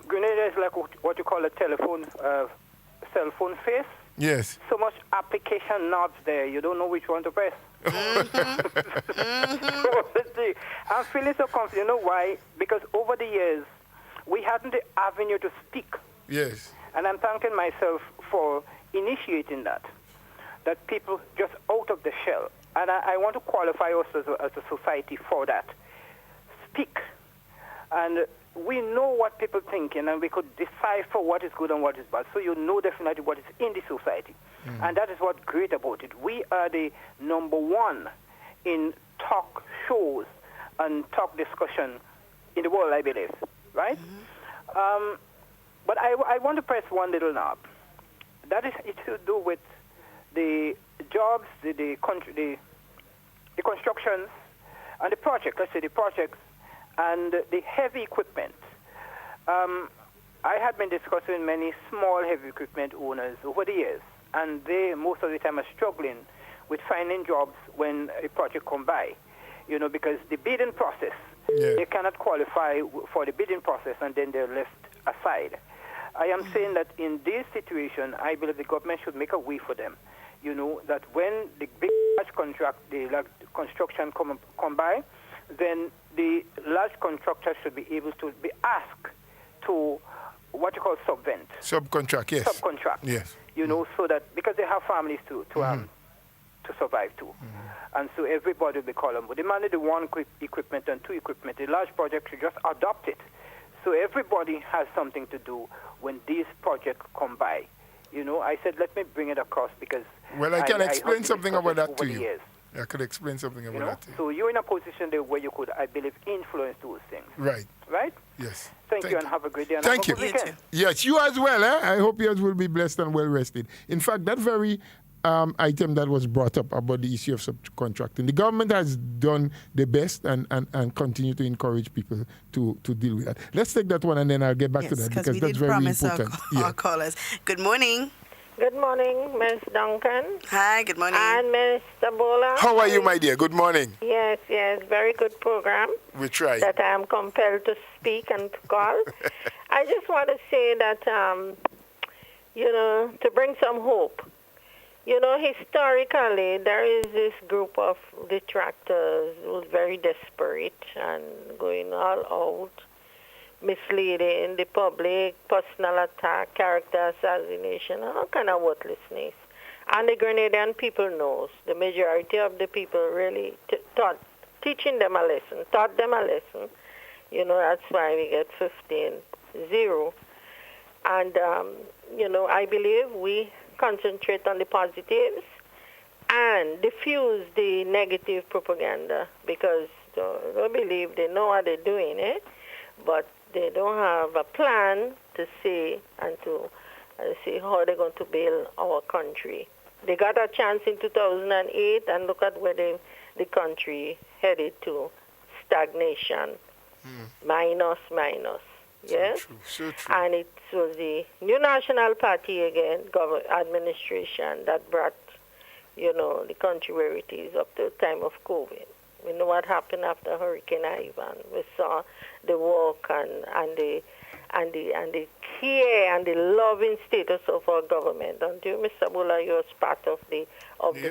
Grenada is like what you call a cell phone face. Yes. So much application knobs there, you don't know which one to press. I'm feeling so confident. You know why? Because over the years, we hadn't the avenue to speak. Yes. And I'm thanking myself for initiating that people just out of the shell. And I want to qualify us as a society for that. Speak. And we know what people think, and we could decipher what is good and what is bad. So you know definitely what is in the society. And that is what's great about it. We are the number one in talk shows and talk discussion in the world, I believe. Right? But I want to press one little knob. That is it to do with the jobs, the constructions, and the projects. Let's say the projects and the heavy equipment. I had been discussing with many small heavy equipment owners over the years, and they most of the time are struggling with finding jobs when a project comes by. Because the bidding process, they cannot qualify for the bidding process, and then they're left aside. I am saying that in this situation, I believe the government should make a way for them. That when the big large contract, the large construction come by, then the large contractor should be able to be asked to what you call subcontract, yes. Subcontract. Yes. So that because they have families to survive too. And so everybody will be called on. But they manage the one equipment and two equipment. The large project should just adopt it. So everybody has something to do when these projects come by. I said, let me bring it across because... Well, I can explain something about that to you. Years. I could explain something about that to you. So you're in a position there where you could, I believe, influence those things. Right. Right? Yes. Thank you and have a great day. And Thank you. Have a good weekend. Yes, you as well. I hope yours will be blessed and well rested. In fact, that very item that was brought up about the issue of subcontracting, the government has done the best and continue to encourage people to deal with that. Let's take that one and then I'll get back to that because that's very important. Our callers. Good morning. Good morning, Ms. Duncan. Hi, good morning. And Mr. Bola. How are you, my dear? Good morning. Yes, very good program. We try. That I am compelled to speak and to call. I just want to say that, to bring some hope. Historically, there is this group of detractors who's very desperate and going all out, misleading the public, personal attack, character assassination, all kind of worthlessness. And the Grenadian people knows. The majority of the people really taught them a lesson. That's why we get 15-0. And, I believe we concentrate on the positives and diffuse the negative propaganda because don't believe they know what they're doing, but they don't have a plan to see and to see how they're going to build our country. They got a chance in 2008 and look at where the country headed to, stagnation, minus. Yes, so true. And it was the new National Party again, administration that brought, the country where it is up to the time of COVID. We know what happened after Hurricane Ivan. We saw the work and the care and the loving status of our government. And you, Mr. Bula, you was part of the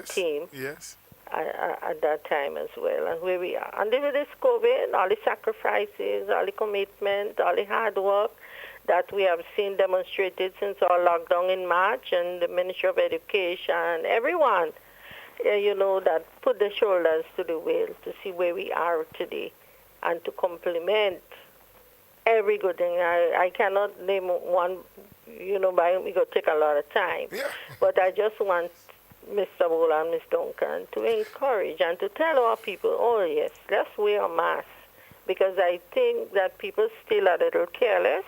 team. Yes. at that time as well, and where we are. And with this COVID, all the sacrifices, all the commitment, all the hard work that we have seen demonstrated since our lockdown in March, and the Ministry of Education, everyone, that put their shoulders to the wheel to see where we are today and to complement every good thing. I cannot name one, by we could take a lot of time. Yeah. But I just want Mr. Bola and Ms. Duncan to encourage and to tell our people, oh yes, let's wear a mask, because I think that people still are a little careless,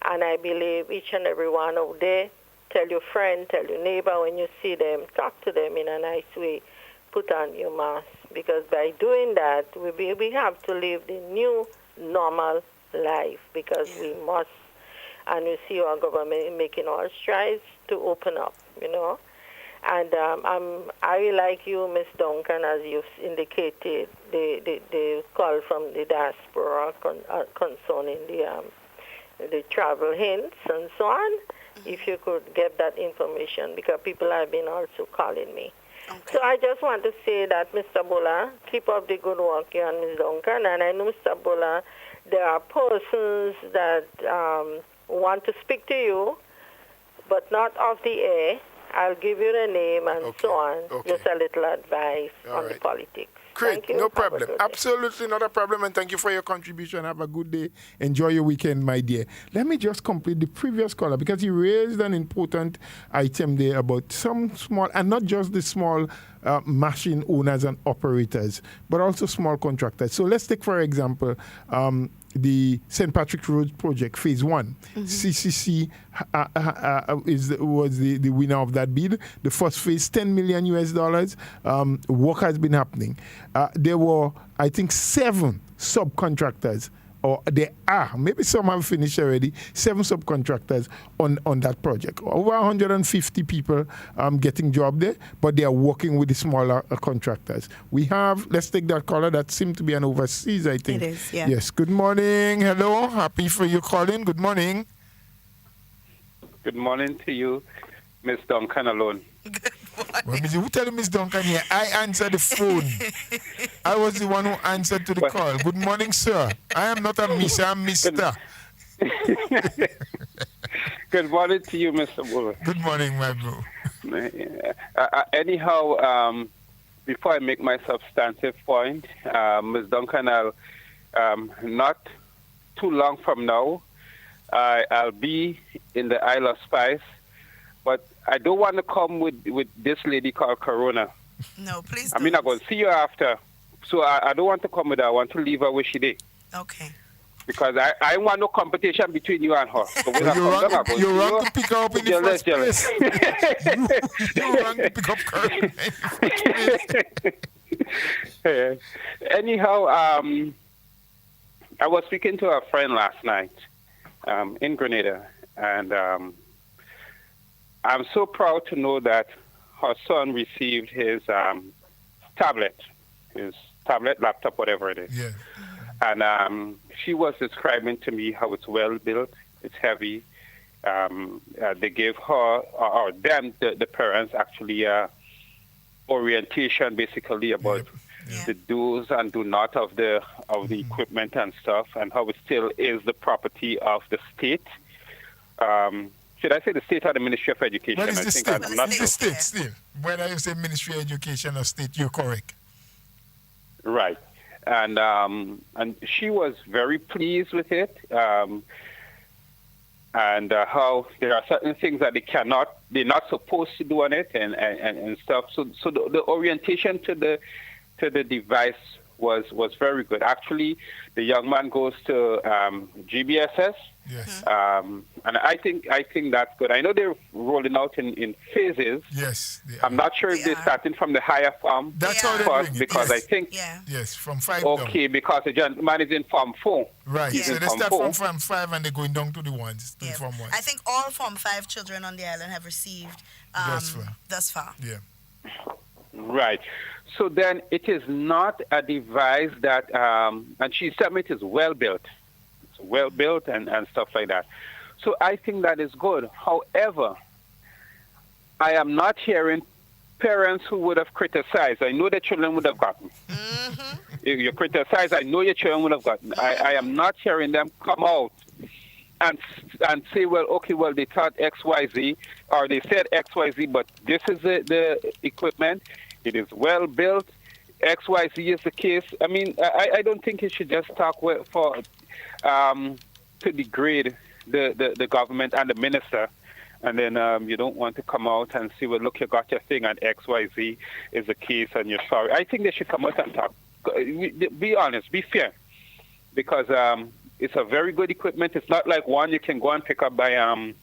and I believe each and every one out there, tell your friend, tell your neighbor when you see them, talk to them in a nice way, put on your mask, because by doing that, we have to live the new normal life, because we must, and we see our government making all strides to open up, And I, like you, Ms. Duncan, as you've indicated, the call from the diaspora concerning the travel hints and so on. If you could get that information, because people have been also calling me. Okay. So I just want to say that, Mr. Bola, keep up the good work here, and Ms. Duncan. And I know, Mr. Bola, there are persons that want to speak to you, but not off the air. I'll give you the name and so on. Just a little advice on the politics. Great, no problem. Absolutely not a problem, and thank you for your contribution. Have a good day. Enjoy your weekend, my dear. Let me just complete the previous caller, because he raised an important item there about some small, and not just the small machine owners and operators, but also small contractors. So let's take, for example, the St. Patrick Road project, phase 1. CCC was the winner of that bid. The first phase, $10 million US. Work has been happening. There were, I think, 7 subcontractors, or there are, maybe some have finished already, 7 subcontractors on that project. Over 150 people getting job there, but they are working with the smaller contractors. We have, let's take that caller, that seemed to be an overseas, I think. It is, yeah. Yes, good morning, hello, happy for you calling, good morning. Good morning to you, Miss Duncan alone. Well, who tell Miss Duncan here? I answered the phone. I was the one who answered to the call. Good morning, sir. I am not a miss, I'm Mr. Good morning to you, Mr. Buller. Good morning, my bro. Anyhow, before I make my substantive point, Ms. Duncan, I'll not too long from now, I'll be in the Isle of Spice, but I don't want to come with this lady called Corona. No, please don't. I mean, I'm going to see you after. So I don't want to come with her. I want to leave her where she did. Okay. Because I want no competition between you and her. So you're wrong to pick her up in the first place. You're wrong to pick up Corona in the first place. Anyhow, I was speaking to a friend last night in Grenada, and I'm so proud to know that her son received his tablet, laptop, whatever it is. Yeah. And she was describing to me how it's well built, it's heavy. They gave her, or them, the parents, actually orientation basically about the do's and do not of the equipment and stuff, and how it still is the property of the state. Should I say the state or the Ministry of Education? What is the state? I'm not it's the state still. Whether you say Ministry of Education or state, you're correct. Right. And she was very pleased with it. And how there are certain things that they're not supposed to do on it and stuff. So the orientation to the device was very good. Actually, the young man goes to GBSS. Yes. And I think that's good. I know they're rolling out in phases. Yes. I'm not sure if they're starting from the higher form. That's how they're doing it. Because I think... Yes, from 5 Okay, down. Because the gentleman is in Form 4. Right. He's So in they Form start 4. from Form 5 and they're going down to the ones, to the Form 1. I think all Form 5 children on the island have received thus far. Yeah. Right. So then it is not a device that, and she said it is well built. It's well built and stuff like that. So I think that is good. However, I am not hearing parents who would have criticized, I know the children would have gotten. If you criticize, I know your children would have gotten. I am not hearing them come out and say, well, okay, well, they thought X, Y, Z, or they said X, Y, Z, but this is the equipment. It is well built. X, Y, Z is the case. I mean, I don't think you should just talk to degrade the government and the minister, and then you don't want to come out and say, well, look, you got your thing, and X, Y, Z is the case, and you're sorry. I think they should come out and talk. Be honest, be fair, because it's a very good equipment. It's not like one you can go and pick up by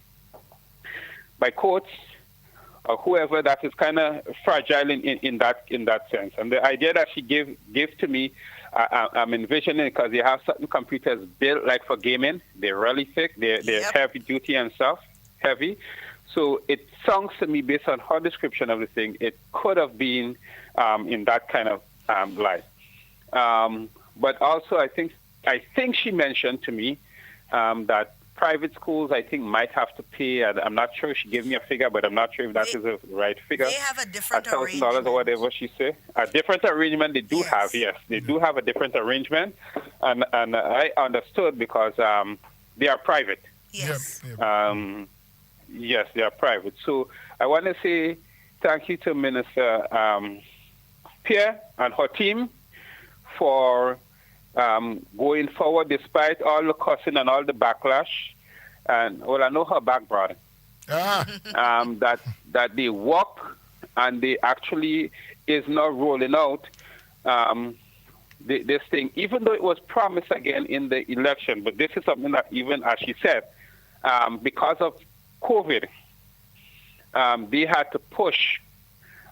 courts or whoever. That is kind of fragile in that sense. And the idea that she gave to me, I'm envisioning, because you have certain computers built like for gaming. They're really thick. They're heavy duty and stuff, heavy. So it sounds to me, based on her description of the thing, it could have been in that kind of light. But also, I think she mentioned to me that private schools, I think, might have to pay. I'm not sure. She gave me a figure, but I'm not sure if that is the right figure. They have a different $1,000 or whatever she said. A different arrangement they do have, yes. They do have a different arrangement. And I understood because they are private. Yes. Yes, they are private. So I want to say thank you to Minister Pierre and her team for going forward despite all the cussing and all the backlash. And well, I know her background. That they work and they actually is now rolling out this thing, even though it was promised again in the election. But this is something that, even as she said, because of COVID, they had to push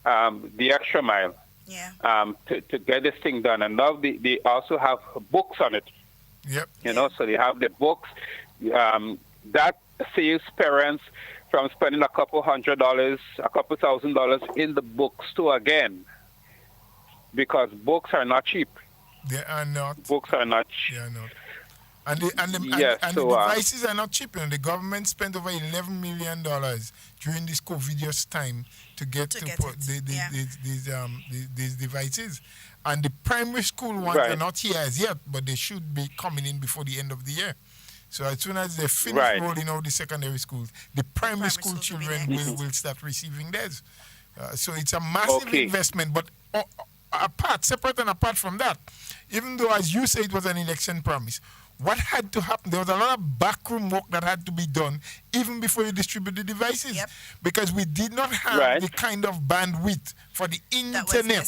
the extra mile. To get this thing done. And now they also have books on it. So they have the books. That saves parents from spending a couple $100, a couple $1,000 in the bookstore again. Because books are not cheap. They are not. Books are not cheap. They are not. And the devices are not cheap. The government spent over $11 million during this COVIDious time to get these devices. And the primary school ones are not here as yet, but they should be coming in before the end of the year. So as soon as they finish rolling out the secondary schools, the primary school children will start receiving theirs. So it's a massive investment. But separate and apart from that, even though, as you say, it was an election promise, what had to happen? There was a lot of backroom work that had to be done even before you distribute the devices, because we did not have the kind of bandwidth for the internet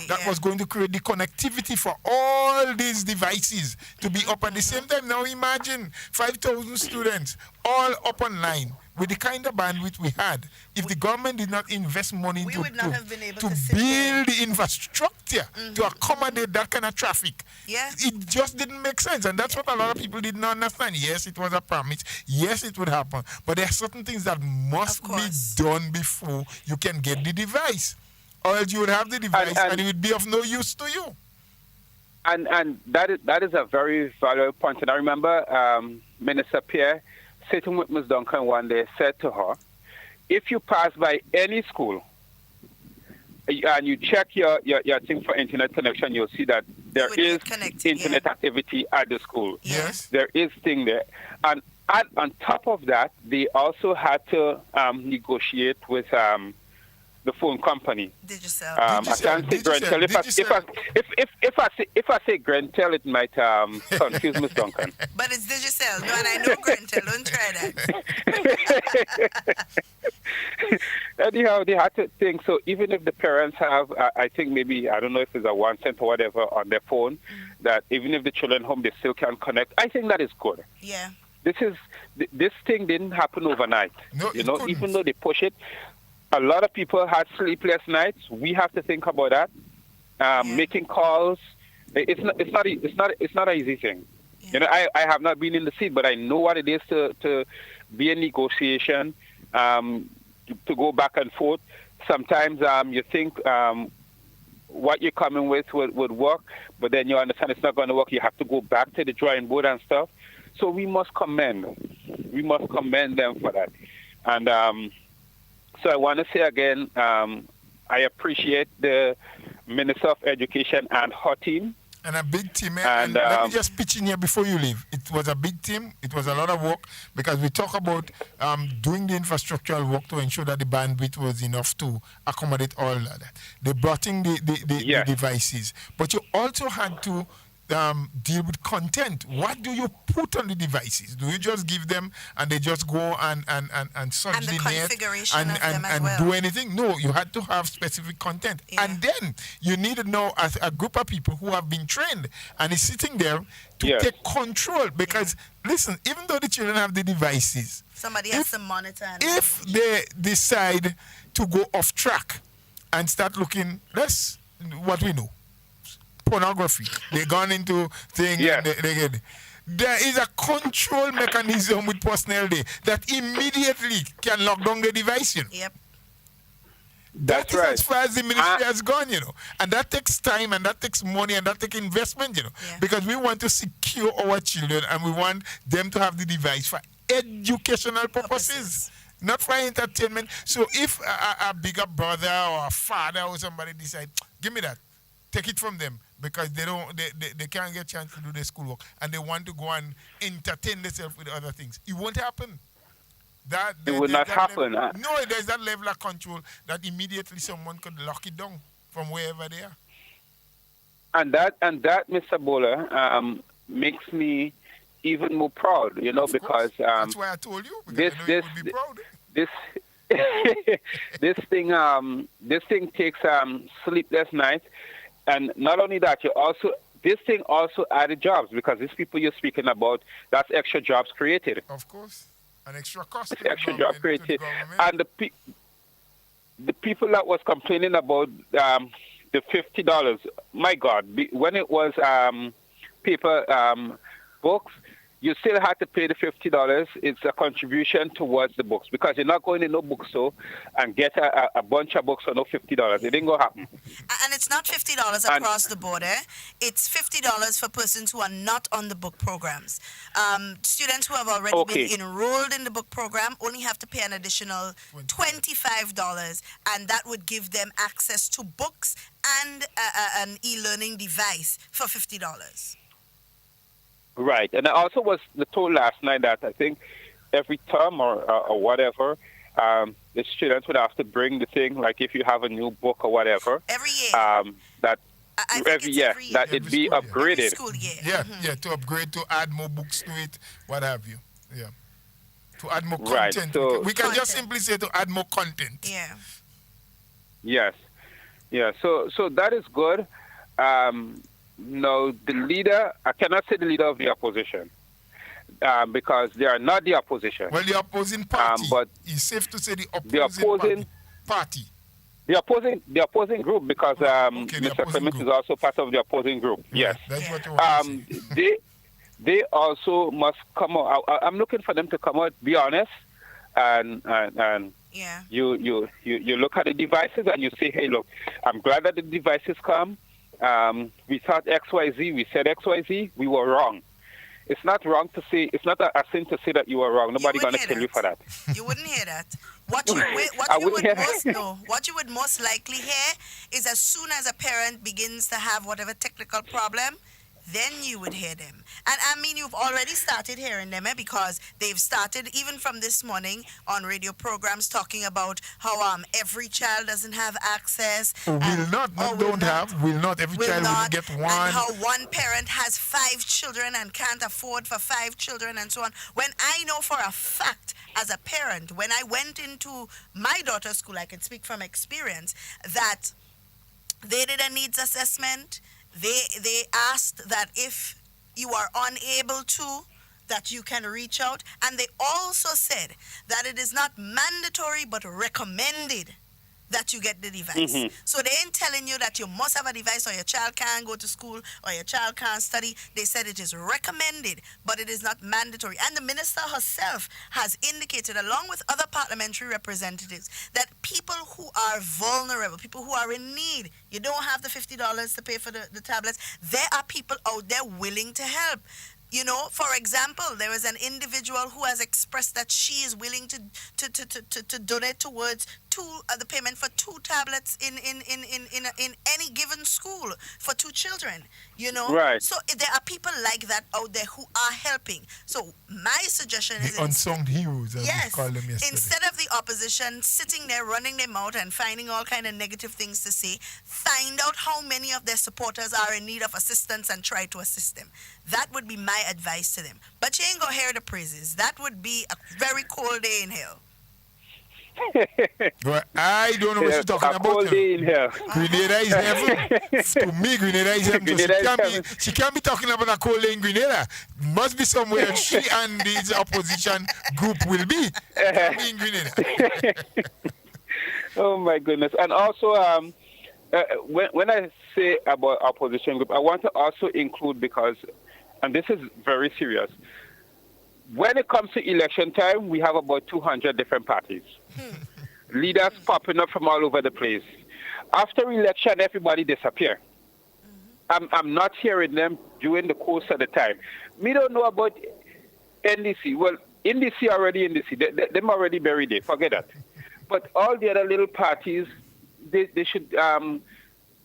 that was going to create the connectivity for all these devices to be up at the same time. Now imagine 5,000 students all up online with the kind of bandwidth we had. If the government did not invest money to build the infrastructure to accommodate that kind of traffic, it just didn't make sense. And that's what a lot of people didn't understand. Yes, it was a promise. Yes, it would happen. But there are certain things that must be done before you can get the device. Or else you would have the device and it would be of no use to you. And that is a very valuable point. And I remember Minister Pierre sitting with Ms. Duncan one day said to her, if you pass by any school and you check your thing for internet connection, you'll see that there is internet activity at the school. Yes. There is thing there. And on top of that, they also had to negotiate with the phone company. Digicel. I can't say Grentel. If I say Grentel, it might confuse Miss Duncan. But it's Digicel. No, and I know Grentel. Don't try that. Anyhow, they had to think. So even if the parents have, I think maybe, I don't know if it's a 1 cent or whatever on their phone, that even if the children home, they still can connect. I think that is good. Yeah. This thing didn't happen overnight. No, even though they push it. A lot of people had sleepless nights. We have to think about that. Making calls, it's not an easy thing. Yeah. I have not been in the seat, but I know what it is to be in negotiation, to go back and forth. Sometimes you think what you're coming with would work, but then you understand it's not going to work. You have to go back to the drawing board and stuff. So we must commend them for that. And so I want to say again, I appreciate the Minister of Education and her team. And a big team. And let me just pitch in here before you leave. It was a big team. It was a lot of work because we talk about doing the infrastructural work to ensure that the bandwidth was enough to accommodate all of that. They brought in the devices. But you also had to deal with content. What do you put on the devices? Do you just give them and they just go and search and the net configuration of them as and well. do anything? No, you had to have specific content. Yeah. And then you need to know as a group of people who have been trained and is sitting there to take control. Because listen, even though the children have the devices, somebody has to monitor. If they decide to go off track and start looking, that's what we know. Pornography. They've gone into things. And they get. There is a control mechanism with personnel there that immediately can lock down the device. Yep. That's right. As far as the ministry has gone, and that takes time and that takes money and that takes investment, because we want to secure our children and we want them to have the device for educational purposes. Not for entertainment. So if a bigger brother or a father or somebody decide, give me that, take it from them. Because they can't get a chance to do their schoolwork and they want to go and entertain themselves with other things. It won't happen. It will not happen. No, there's that level of control that immediately someone could lock it down from wherever they are. And that, Mr. Bowler, makes me even more proud, because that's why I told you. This thing takes sleepless nights. And not only that, this thing also added jobs because these people you're speaking about, that's extra jobs created. Of course, an extra cost. It's extra job created, and the people that was complaining about the $50. My God, when it was paper books, you still had to pay the $50. It's a contribution towards the books because you're not going to no bookstore and get a bunch of books for no $50. It ain't going to happen. And it's not $50 across the board. It's $50 for persons who are not on the book programs. Students who have already been enrolled in the book program only have to pay an additional $25, and that would give them access to books and an e-learning device for $50. Right, and I also was told last night that I think every term or whatever, the students would have to bring the thing, like if you have a new book or whatever. Every year. That every year that it be upgraded. Every school year. Yeah, to upgrade, to add more books to it, what have you. Yeah, to add more content. Right, so we can just simply say to add more content. Yeah. Yes, yeah. So that is good. No, the leader, I cannot say the leader of the opposition because they are not the opposition. Well, the opposing party, but it's safe to say the opposing party. The opposing group because Mr. Clement is also part of the opposing group. Yes. That's what you want to say. They also must come out. I'm looking for them to come out, be honest, and you look at the devices and you say, hey, look, I'm glad that the devices come. We thought XYZ, we said XYZ, we were wrong. It's not wrong to say, it's not a sin to say that you were wrong. Nobody's going to kill you for that. You wouldn't hear that. What you would most likely hear is as soon as a parent begins to have whatever technical problem, then you would hear them. And I mean, you've already started hearing them because they've started even from this morning on radio programs talking about how every child doesn't have access. Will not every child will get one. And how one parent has 5 children and can't afford for 5 children and so on. When I know for a fact as a parent, when I went into my daughter's school, I can speak from experience, that they did a needs assessment. They asked that if you are unable to, that you can reach out. And they also said that it is not mandatory but recommended that you get the device. Mm-hmm. So they ain't telling you that you must have a device or your child can't go to school or your child can't study. They said it is recommended, but it is not mandatory. And the minister herself has indicated, along with other parliamentary representatives, that people who are vulnerable, people who are in need, you don't have the $50 to pay for the tablets, there are people out there willing to help. You know, for example, there is an individual who has expressed that she is willing to donate towards the payment for 2 tablets in any given school for 2 children. You know, Right. so there are people like that out there who are helping. So my suggestion is The unsung heroes, as we called them yesterday. instead of the opposition sitting there running their mouth and finding all kind of negative things to say, find out how many of their supporters are in need of assistance and try to assist them. That would be my advice to them. But you ain't gonna hear the praises. That would be a very cold day in hell. Well, I don't know what you're talking about. Cold day in hell. Grenada is heaven. To me, Grenada is heaven. So she can't be talking about a cold day in Grenada. Must be somewhere she and the opposition group will be. In Grenada. Oh my goodness! And also, when I say about opposition group, I want to also include, because, and this is very serious, when it comes to election time, we have about 200 different parties. Leaders popping up from all over the place. After election, everybody disappear. I'm not hearing them during the course of the time. We don't know about NDC. Well, NDC already NDC. Them already buried it. Forget that. But all the other little parties, they should come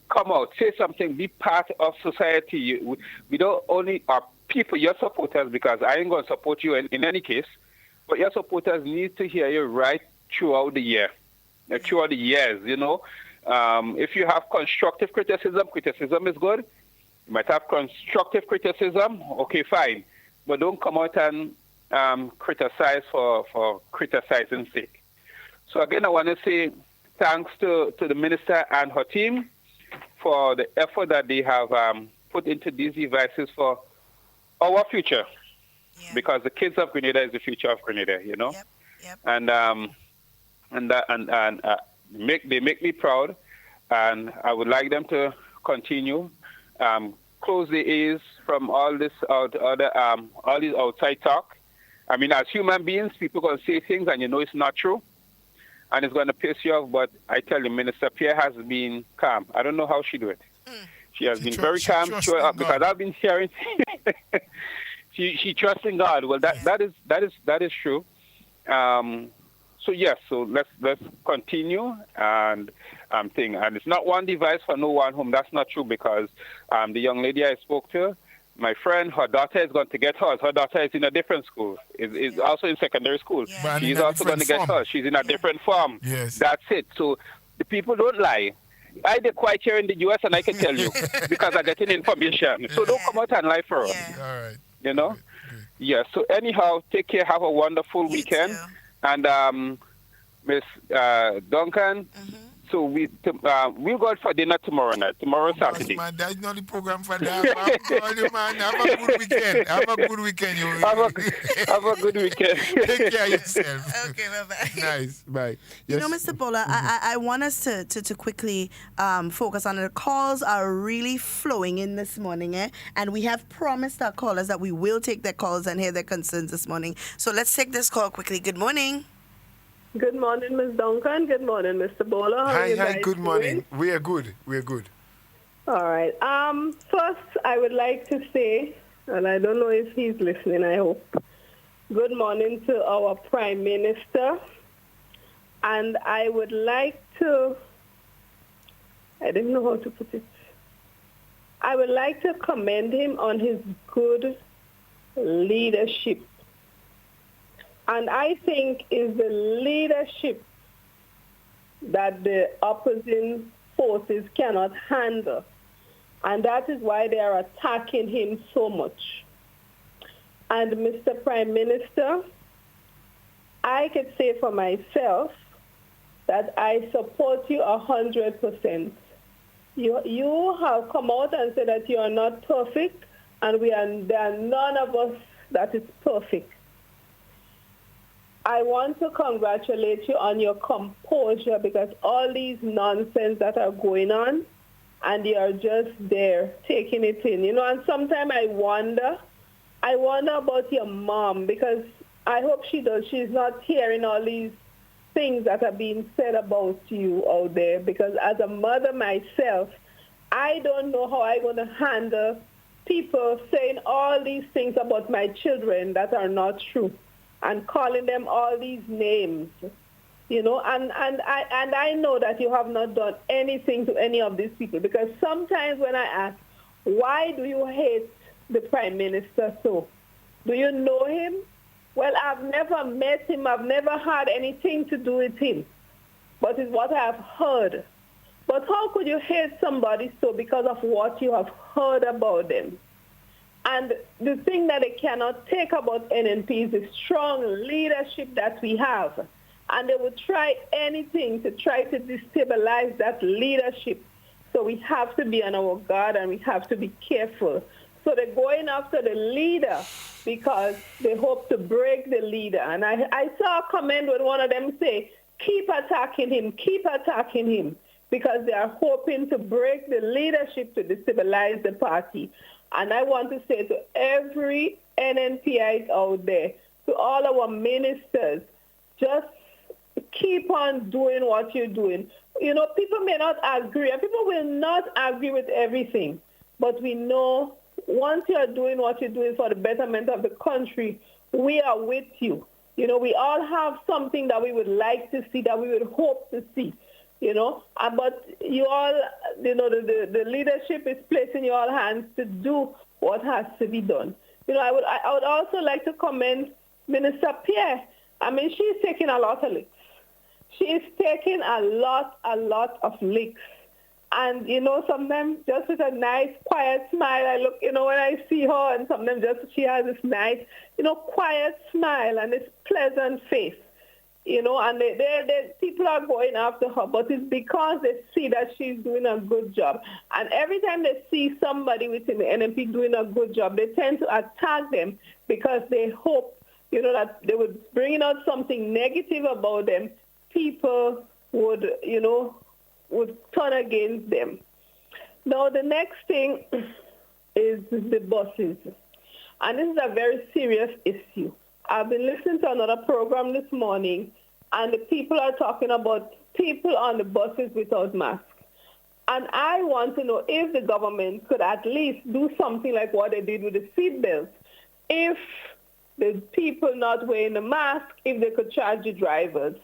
out, say something, be part of society. We don't only are people, your supporters, because I ain't going to support you in any case, but your supporters need to hear you right throughout the year, throughout the years, you know. If you have constructive criticism is good. You might have constructive criticism, okay, fine. But don't come out and criticize for criticizing's sake. So again, I want to say thanks to the minister and her team for the effort that they have put into these devices for our future, because the kids of Grenada is the future of Grenada, you know. And they make me proud, and I would like them to continue, close the ears from all this all this outside talk. I mean, as human beings, people gonna say things and you know it's not true, and it's gonna piss you off. But I tell you, Minister Pierre has been calm. I don't know how she do it. She has been very calm, because I've been hearing. she trusts in God. Well, that is true. So yes, so let's continue and thing. And it's not one device for no one home. That's not true, because the young lady I spoke to, my friend, her daughter is going to get hers. Her daughter is in a different school. Is also in secondary school. She's also going to get hers. She's in a different form. Yes. That's it. So the people don't lie. I did quite here in the U.S. and I can tell you because I'm getting information. So don't come out and lie for us. All right. You know? Yeah. So anyhow, take care. Have a wonderful weekend. And Miss Duncan, so we'll go out for dinner tomorrow night. Tomorrow Saturday. Man, that's not the program for that. Man, have a good weekend. Have a good weekend. Have a good weekend. Take care of yourself. Okay, bye-bye. Nice. Bye. You know, Mr. Bola, I want us to quickly focus on it. The calls are really flowing in this morning, and we have promised our callers that we will take their calls and hear their concerns this morning. So let's take this call quickly. Good morning. Good morning, Ms. Duncan. Good morning, Mr. Bola. Hi, good morning. We are good. All right. First, I would like to say, and I don't know if he's listening, I hope, good morning to our Prime Minister. And I would like to, I didn't know how to put it. I would like to commend him on his good leadership. And I think is the leadership that the opposing forces cannot handle. And that is why they are attacking him so much. And Mr. Prime Minister, I could say for myself that I support you 100%. You have come out and said that you are not perfect, and there are none of us that is perfect. I want to congratulate you on your composure, because all these nonsense that are going on, and you are just there taking it in. You know, and sometimes I wonder about your mom, because I hope she's not hearing all these things that are being said about you out there, because as a mother myself, I don't know how I'm going to handle people saying all these things about my children that are not true and calling them all these names, you know, and I know that you have not done anything to any of these people, because sometimes when I ask, why do you hate the Prime Minister so? Do you know him? Well, I've never met him. I've never had anything to do with him. But it's what I've heard. But how could you hate somebody so because of what you have heard about them? And the thing that they cannot take about NNP is the strong leadership that we have. And they will try anything to try to destabilize that leadership. So we have to be on our guard and we have to be careful. So they're going after the leader because they hope to break the leader. And I saw a comment with one of them say, keep attacking him, because they are hoping to break the leadership to destabilize the party. And I want to say to every NNPite out there, to all our ministers, just keep on doing what you're doing. You know, people may not agree, and people will not agree with everything, but we know once you're doing what you're doing for the betterment of the country, we are with you. You know, we all have something that we would like to see, that we would hope to see, you know. But you all, you know, the leadership is placing your all hands to do what has to be done. You know, I would also like to commend Minister Pierre. I mean, she's taking a lot of licks. She is taking a lot of licks. And, you know, sometimes just with a nice, quiet smile, I look, you know, when I see her, and sometimes just she has this nice, you know, quiet smile and this pleasant face, you know, and they people are going after her, but it's because they see that she's doing a good job. And every time they see somebody within the NMP doing a good job, they tend to attack them because they hope, you know, that they would bring out something negative about them. People would, you know, would turn against them. Now, the next thing is the buses. And this is a very serious issue. I've been listening to another program this morning, and the people are talking about people on the buses without masks. And I want to know if the government could at least do something like what they did with the seatbelts. If the people not wearing the mask, if they could charge the drivers,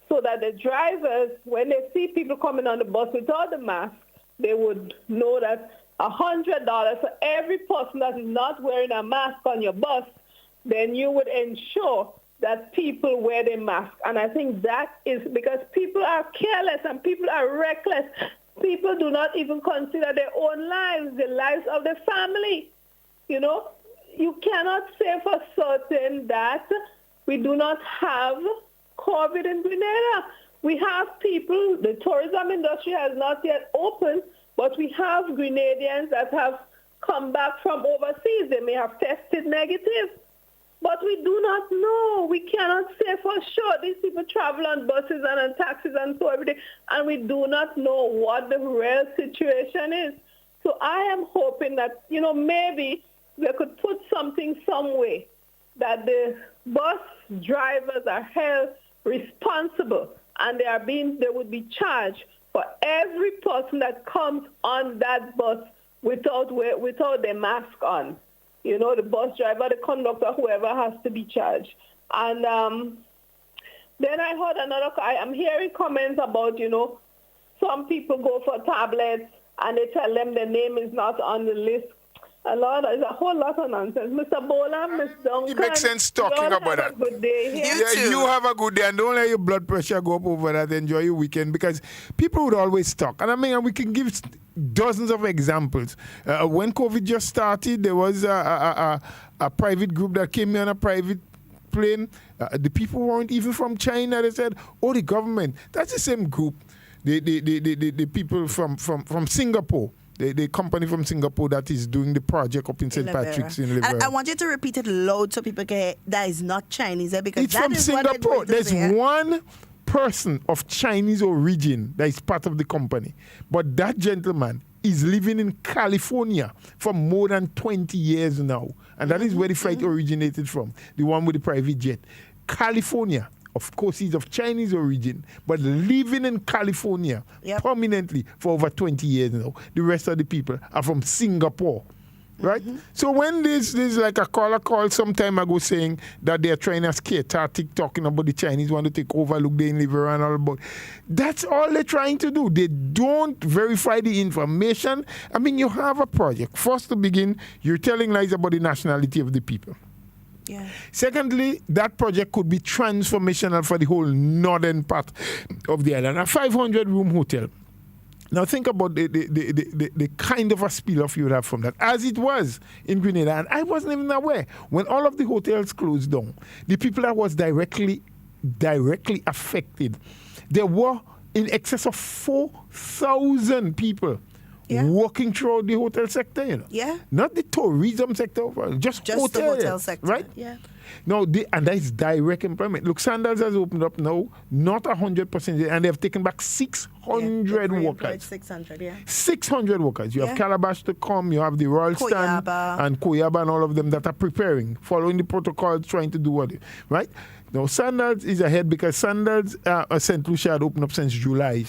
so that the drivers, when they see people coming on the bus without the mask, they would know that $100 for every person that is not wearing a mask on your bus, then you would ensure that people wear their mask. And I think that is because people are careless and people are reckless. People do not even consider their own lives, the lives of their family. You know, you cannot say for certain that we do not have COVID in Grenada. We have people, the tourism industry has not yet opened, but we have Grenadians that have come back from overseas. They may have tested negative, but we do not know. We cannot say for sure. These people travel on buses and on taxis and so every day, and we do not know what the real situation is. So I am hoping that, you know, maybe they could put something some way that the bus drivers are held responsible, and they would be charged for every person that comes on that bus without their mask on. You know, the bus driver, the conductor, whoever has to be charged. And then I heard I'm hearing comments about, you know, some people go for tablets and they tell them their name is not on the list. There's a whole lot of nonsense. Mr. Bola, Ms. Duncan. It makes sense talking about that. Good day here. You have a good day, and don't let your blood pressure go up over that. Enjoy your weekend, because people would always talk. And I mean, we can give dozens of examples. When COVID just started, there was a private group that came in on a private plane. The people weren't even from China. They said, oh, the government. That's the same group. The people from Singapore. The company from Singapore that is doing the project up in St. Patrick's in Liverpool. I want you to repeat it loud so people can that is not Chinese, because it's that from is Singapore. What There's one person of Chinese origin that is part of the company. But that gentleman is living in California for more than 20 years now. And that is where the flight originated from, the one with the private jet. California. Of course, he's of Chinese origin, but living in California permanently for over 20 years now. The rest of the people are from Singapore. right? So when there's like a caller called some time ago saying that they're trying to scare Tatik, talking about the Chinese want to take over, look, they liver and all about. That's all they're trying to do. They don't verify the information. I mean, you have a project. First to begin, you're telling lies about the nationality of the people. Yeah. Secondly, that project could be transformational for the whole northern part of the island. A 500-room hotel. Now think about the kind of a spill-off you would have from that, as it was in Grenada. And I wasn't even aware. When all of the hotels closed down, the people that was directly affected, there were in excess of 4,000 people working throughout the hotel sector, you know. Yeah. Not the tourism sector, just the hotel sector. Right? Yeah. No, and that's direct employment. Look, Sandals has opened up now, not 100%, and they have taken back 600 workers. 600, yeah. 600 workers. You have Calabash to come, you have the Royal Stand and Koyaba and all of them that are preparing, following the protocols, trying to do what, right? Now, Sandals is ahead because Sandals, St. Lucia had opened up since July.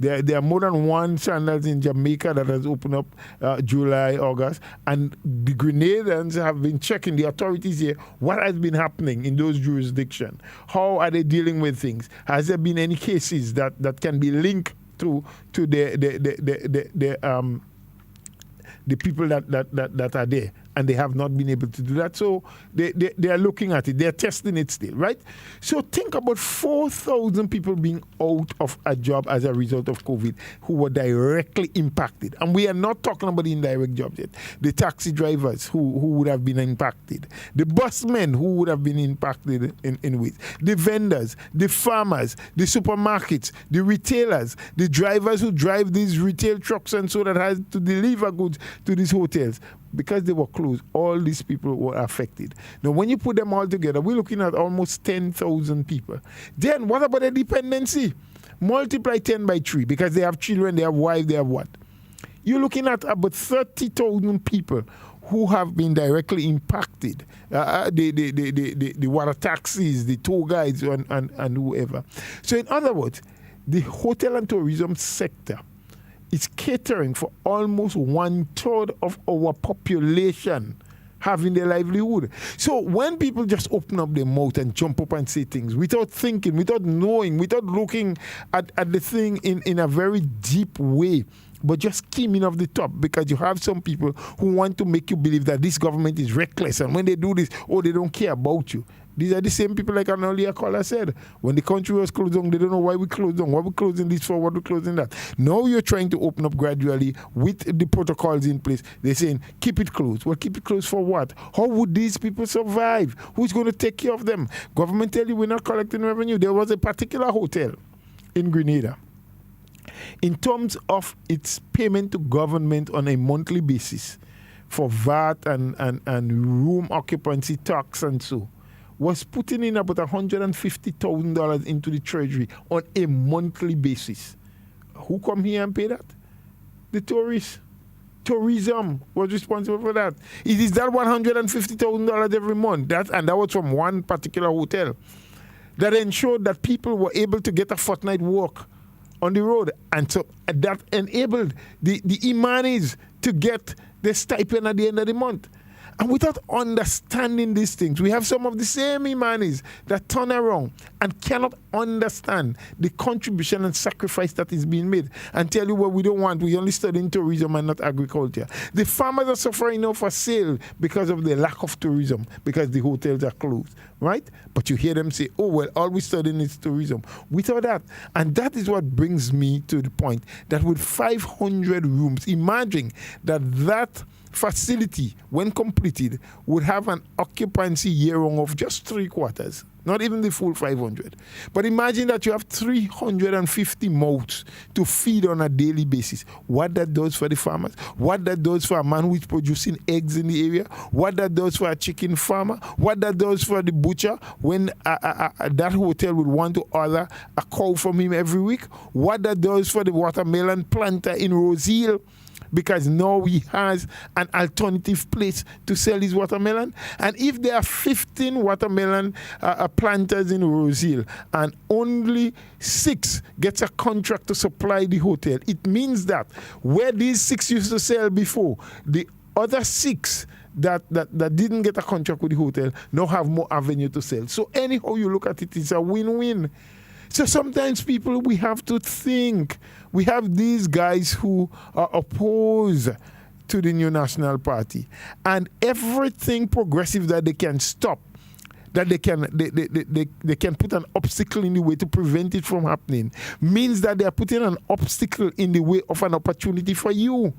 There are more than one Sandals in Jamaica that has opened up July, August. And the Grenadans have been checking, the authorities here, what has been happening in those jurisdictions. How are they dealing with things? Has there been any cases that can be linked to the people that are there? And they have not been able to do that. So they are looking at it. They are testing it still, right? So think about 4,000 people being out of a job as a result of COVID who were directly impacted. And we are not talking about the indirect jobs yet. The taxi drivers who would have been impacted. The busmen who would have been impacted in ways. The vendors, the farmers, the supermarkets, the retailers, the drivers who drive these retail trucks and so that has to deliver goods to these hotels. Because they were closed, all these people were affected. Now, when you put them all together, we're looking at almost 10,000 people. Then, what about the dependency? Multiply 10 by 3, because they have children, they have wives, they have what? You're looking at about 30,000 people who have been directly impacted. The water taxis, the tour guides, and whoever. So, in other words, the hotel and tourism sector is catering for almost 1/3 of our population having their livelihood. So when people just open up their mouth and jump up and say things without thinking, without knowing, without looking at the thing in a very deep way, but just skimming off the top, because you have some people who want to make you believe that this government is reckless, and when they do this, they don't care about you. These are the same people, like an earlier caller said. When the country was closed down, they don't know why we closed down, what we closing this for, what we closing that. Now you're trying to open up gradually with the protocols in place. They're saying, keep it closed. Well, keep it closed for what? How would these people survive? Who's going to take care of them? Government tell you we're not collecting revenue. There was a particular hotel in Grenada. In terms of its payment to government on a monthly basis for VAT and room occupancy tax and so, was putting in about $150,000 into the treasury on a monthly basis. Who come here and pay that? The tourists. Tourism was responsible for that. It is that $150,000 every month. And that was from one particular hotel that ensured that people were able to get a fortnight walk on the road. And so that enabled the Imanis to get the stipend at the end of the month. And without understanding these things, we have some of the same Imanis that turn around and cannot understand the contribution and sacrifice that is being made and tell you what we don't want. We only study in tourism and not agriculture. The farmers are suffering now for sale because of the lack of tourism, because the hotels are closed, right? But you hear them say, oh, well, all we studying is tourism. Without that, and that is what brings me to the point that with 500 rooms, imagine that facility, when completed, would have an occupancy year-round of just 3/4, not even the full 500. But imagine that you have 350 mouths to feed on a daily basis. What that does for the farmers, what that does for a man who is producing eggs in the area, what that does for a chicken farmer, what that does for the butcher when that hotel would want to order a cow from him every week, what that does for the watermelon planter in Rose Hill, because now he has an alternative place to sell his watermelon. And if there are 15 watermelon planters in Rose Hill and only 6 gets a contract to supply the hotel, it means that where these 6 used to sell before, the other 6 that didn't get a contract with the hotel now have more avenue to sell. So anyhow you look at it, it's a win-win. So sometimes people, we have to think. We have these guys who are opposed to the New National Party, and everything progressive that they can stop, that they can put an obstacle in the way to prevent it from happening, means that they are putting an obstacle in the way of an opportunity for you.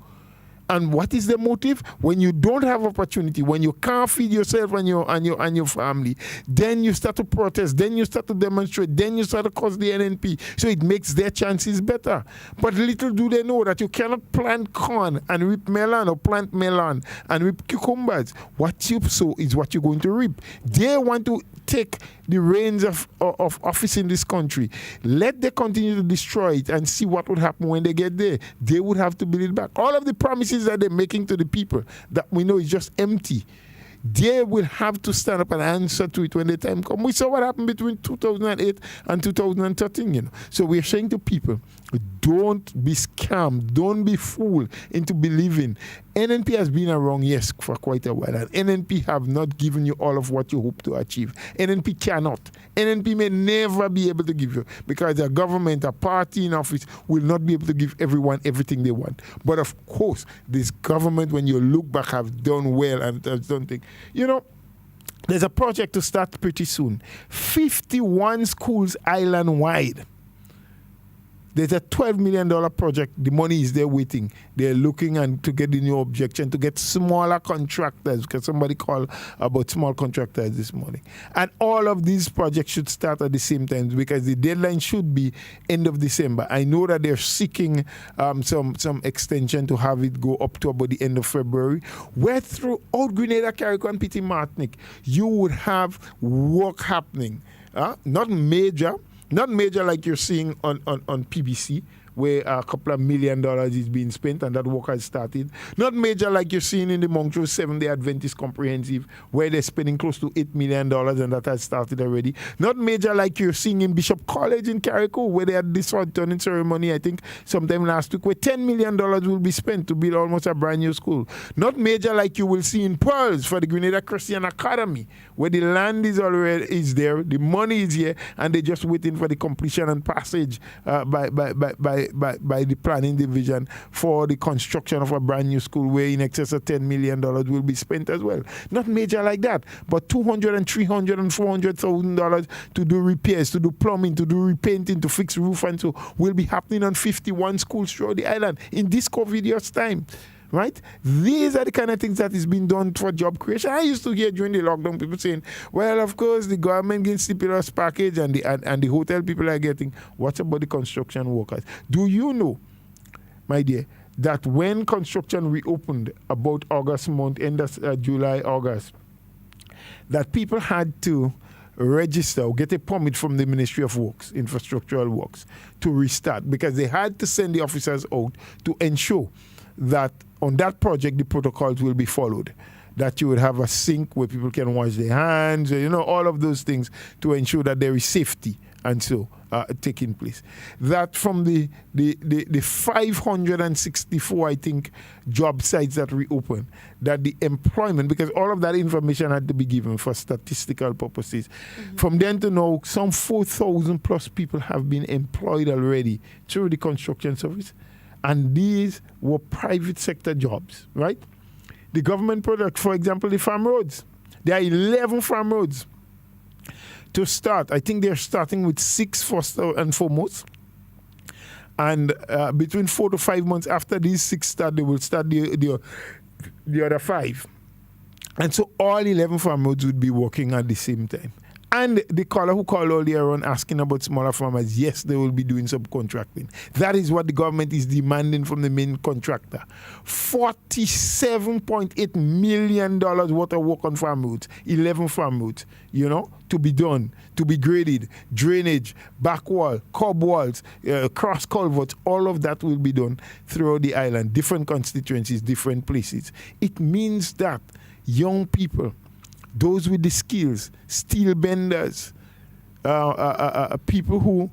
And what is the motive? When you don't have opportunity, when you can't feed yourself and your family, then you start to protest, then you start to demonstrate, then you start to cause the NNP. So it makes their chances better. But little do they know that you cannot plant corn and reap melon, or plant melon and reap cucumbers. What you sow is what you're going to reap. They want to take the reins of office in this country. Let them continue to destroy it and see what would happen when they get there. They would have to build it back. All of the promises that they're making to the people that we know is just empty. They will have to stand up and answer to it when the time comes. We saw what happened between 2008 and 2013, So we're saying to people, don't be scammed. Don't be fooled into believing. NNP has been around, yes, for quite a while. And NNP have not given you all of what you hope to achieve. NNP cannot. NNP may never be able to give you, because a government, a party in office will not be able to give everyone everything they want. But of course, this government, when you look back, have done well and has done things. There's a project to start pretty soon. 51 schools island-wide. There's a $12 million project. The money is there waiting. They're looking and to get the new objection to get smaller contractors, because somebody called about small contractors this morning. And all of these projects should start at the same time, because the deadline should be end of December. I know that they're seeking some extension to have it go up to about the end of February, where throughout Grenada, Carriacou, and Petit Martinique, you would have work happening. Not major like you're seeing on PBC, where a couple of $1 million is being spent and that work has started. Not major like you're seeing in the Montrose Seventh-day Adventist Comprehensive, where they're spending close to $8 million and that has started already. Not major like you're seeing in Bishop College in Carriacou, where they had this returning ceremony, I think, sometime last week, where $10 million will be spent to build almost a brand new school. Not major like you will see in Pearls for the Grenada Christian Academy, where the land is there, the money is here, and they're just waiting for the completion and passage by the planning division for the construction of a brand new school, where in excess of $10 million will be spent as well. Not major like that, but $200,000 and $300,000 and $400,000 to do repairs, to do plumbing, to do repainting, to fix roof, and so will be happening on 51 schools throughout the island in this COVID year's time. Right? These are the kind of things that is being done for job creation. I used to hear during the lockdown people saying, well, of course, the government gets stimulus package and the hotel people are getting. What about the construction workers? Do you know, my dear, that when construction reopened about August month, end of July, August, that people had to register or get a permit from the Ministry of Works, Infrastructural Works, to restart, because they had to send the officers out to ensure that on that project, the protocols will be followed. That you would have a sink where people can wash their hands, all of those things to ensure that there is safety and so taking place. That from the 564, I think, job sites that reopened, that the employment, because all of that information had to be given for statistical purposes. Mm-hmm. From then to now, some 4,000 plus people have been employed already through the construction service. And these were private sector jobs, right? The government product, for example, the farm roads. There are 11 farm roads to start. I think they're starting with 6 first and foremost. And between 4 to 5 months after these 6 start, they will start the other 5. And so all 11 farm roads would be working at the same time. And the caller who called earlier on asking about smaller farmers, yes, they will be doing subcontracting. That is what the government is demanding from the main contractor. $47.8 million worth of work on farm roads, 11 farm roads, to be done, to be graded, drainage, back wall, cob walls, cross culverts, all of that will be done throughout the island, different constituencies, different places. It means that young people, those with the skills, steel benders, people who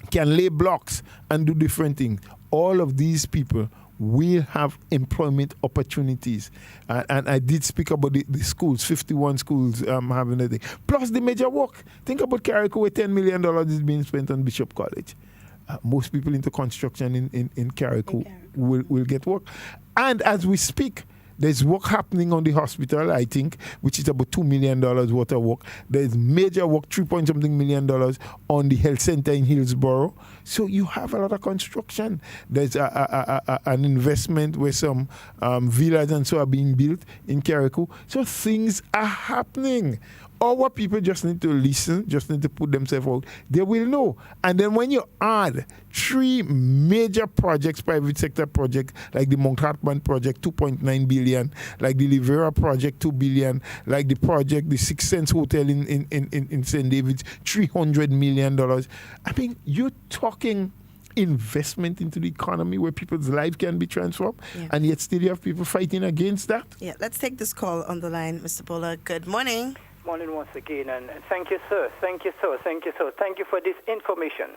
can lay blocks and do different things, all of these people will have employment opportunities. And I did speak about the schools, 51 schools having a thing. Plus the major work. Think about Carriacou, where $10 million is being spent on Bishop College. Most people into construction in Carriacou will get work. And as we speak, there's work happening on the hospital, I think, which is about $2 million worth of work. There's major work, $3-something million on the health center in Hillsborough. So you have a lot of construction. There's an investment where some villas and so are being built in Carriacou. So things are happening. Our people just need to listen, just need to put themselves out. They will know. And then when you add 3 major projects, private sector projects, like the Mount Hartman project, $2.9 billion, like the Livera project, $2 billion, like the project, the Six Sense Hotel in St. David's, $300 million. I mean, you're talking investment into the economy where people's life can be transformed, and yet still you have people fighting against that. Yeah, let's take this call on the line, Mr. Bola. Good morning. Morning once again, and thank you, sir. Thank you, sir. Thank you, sir. Thank you for this information.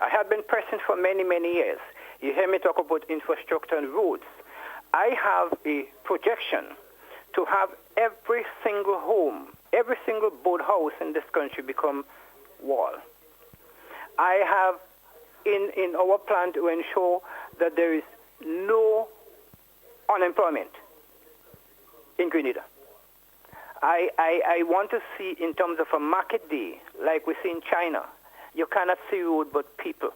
I have been pressing for many, many years. You hear me talk about infrastructure and roads. I have a projection to have every single home, every single boat house in this country become wall. I have in our plan to ensure that there is no unemployment in Grenada. I want to see, in terms of a market day, like we see in China, you cannot see road but people.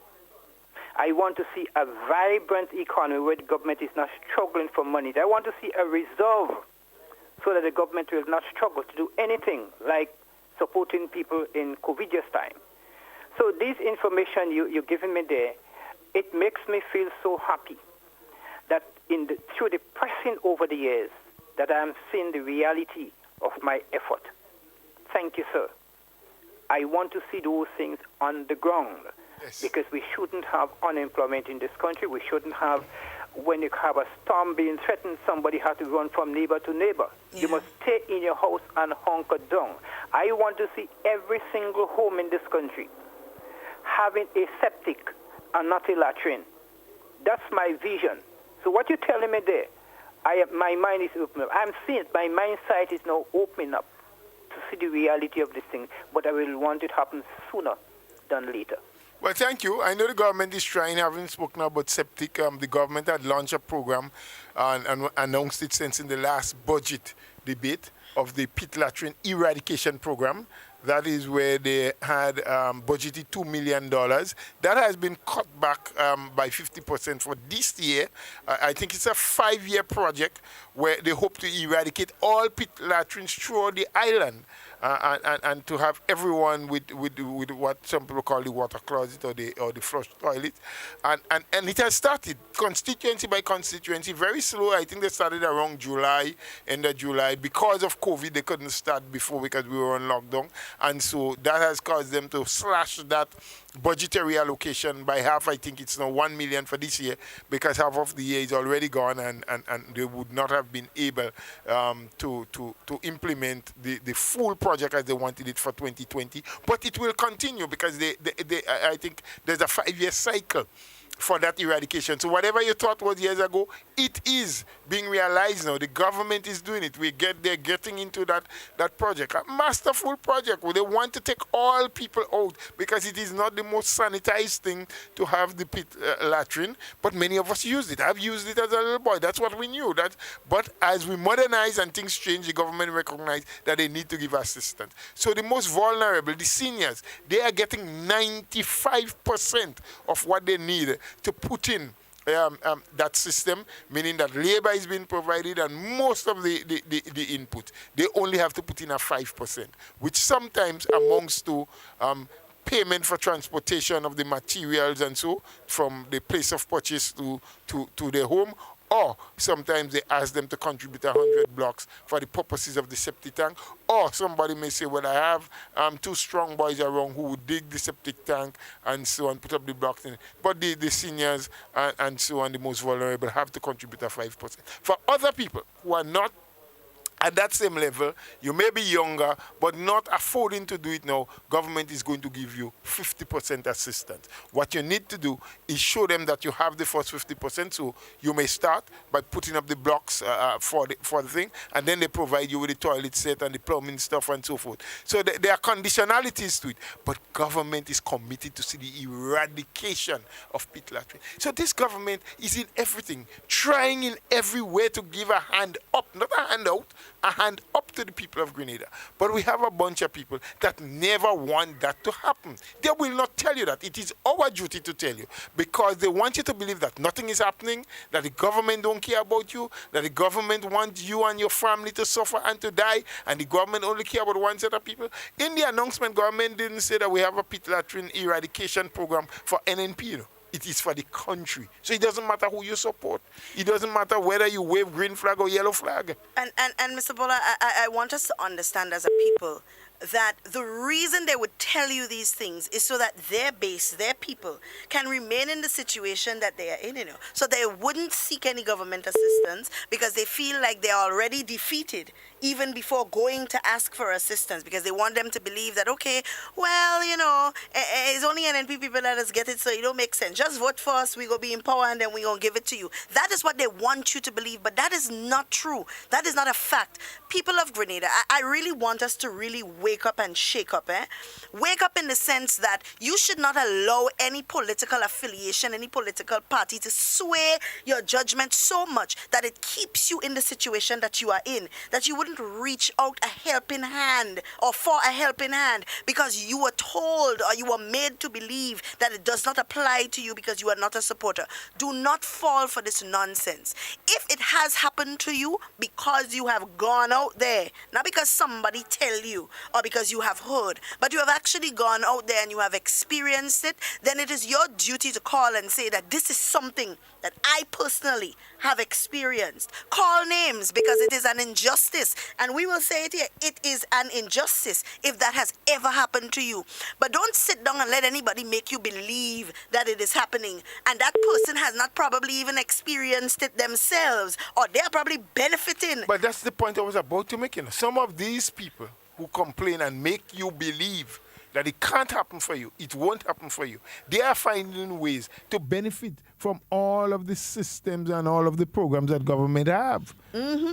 I want to see a vibrant economy where the government is not struggling for money. I want to see a reserve so that the government will not struggle to do anything like supporting people in COVID's time. So this information you're giving me there, it makes me feel so happy that through the pressing over the years that I'm seeing the reality of my effort. Thank you, sir. I want to see those things on the ground because we shouldn't have unemployment in this country. We shouldn't have, when you have a storm being threatened, somebody has to run from neighbor to neighbor. You must stay in your house and hunker down. I want to see every single home in this country having a septic and not a latrine. That's my vision. So what you're telling me there, my mind is open up. I'm seeing it. My mind sight is now opening up to see the reality of this thing, but I will want it to happen sooner than later. Well, thank you. I know the government is trying, having spoken about septic. The government had launched a program and announced it since in the last budget debate of the pit latrine eradication program. That is where they had budgeted $2 million. That has been cut back by 50% for this year. I think it's a 5-year project where they hope to eradicate all pit latrines throughout the island. And to have everyone with what some people call the water closet or the flush toilet, and it has started constituency by constituency, very slow. I think they started around July, end of July. Because of COVID, they couldn't start before because we were on lockdown, and so that has caused them to slash that budgetary allocation by half. I think it's now $1 million for this year because half of the year is already gone, and they would not have been able to implement the full project as they wanted it for 2020. But it will continue because I think there's a 5-year cycle for that eradication. So whatever you thought was years ago, it is being realized now. The government is doing it. They're getting into that project. A masterful project where they want to take all people out because it is not the most sanitized thing to have the pit latrine, but many of us use it. I've used it as a little boy. That's what we knew. But as we modernize and things change, the government recognized that they need to give assistance. So the most vulnerable, the seniors, they are getting 95% of what they need to put in that system, meaning that labor is being provided and most of the input. They only have to put in a 5%, which sometimes amounts to payment for transportation of the materials and so from the place of purchase to their home, or sometimes they ask them to contribute 100 blocks for the purposes of the septic tank. Or somebody may say, well, I have 2 strong boys around who would dig the septic tank and so on, put up the blocks in it. But the seniors and so on, the most vulnerable, have to contribute 5%. For other people who are not at that same level, you may be younger, but not affording to do it now, government is going to give you 50% assistance. What you need to do is show them that you have the first 50%, so you may start by putting up the blocks for the thing, and then they provide you with the toilet set and the plumbing stuff and so forth. So there are conditionalities to it, but government is committed to see the eradication of pit latrine. So this government is in everything, trying in every way to give a hand up, not a hand out, a hand up to the people of Grenada. But we have a bunch of people that never want that to happen. They will not tell you that. It is our duty to tell you, because they want you to believe that nothing is happening, that the government don't care about you, that the government wants you and your family to suffer and to die, and the government only care about one set of people. In the announcement, government didn't say that we have a pit latrine eradication program for NNP, you know. It is for the country. So it doesn't matter who you support. It doesn't matter whether you wave green flag or yellow flag. And Mr. Bola, I want us to understand as a people that the reason they would tell you these things is so that their base, their people, can remain in the situation that they are in, you know. So they wouldn't seek any government assistance because they feel like they're already defeated even before going to ask for assistance, because they want them to believe that, okay, well, you know, it's only NNP people that us get it, so it don't make sense. Just vote for us, we go be in power, and then we gonna give it to you. That is what they want you to believe, but that is not true. That is not a fact. People of Grenada, I really want us to really wake up and shake up, Wake up in the sense that you should not allow any political affiliation, any political party to sway your judgment so much that it keeps you in the situation that you are in, that you wouldn't reach out a helping hand or for a helping hand because you were told or you were made to believe that it does not apply to you because you are not a supporter. Do not fall for this nonsense. If it has happened to you because you have gone out there, not because somebody tell you or because you have heard, but you have actually gone out there and you have experienced it, then it is your duty to call and say that this is something that I personally have experienced. Call names, because it is an injustice. And we will say it here, it is an injustice if that has ever happened to you. But don't sit down and let anybody make you believe that it is happening. And that person has not probably even experienced it themselves, or they are probably benefiting. But that's the point I was about to make. You know, some of these people who complain and make you believe that it can't happen for you, it won't happen for you, they are finding ways to benefit from all of the systems and all of the programs that government have,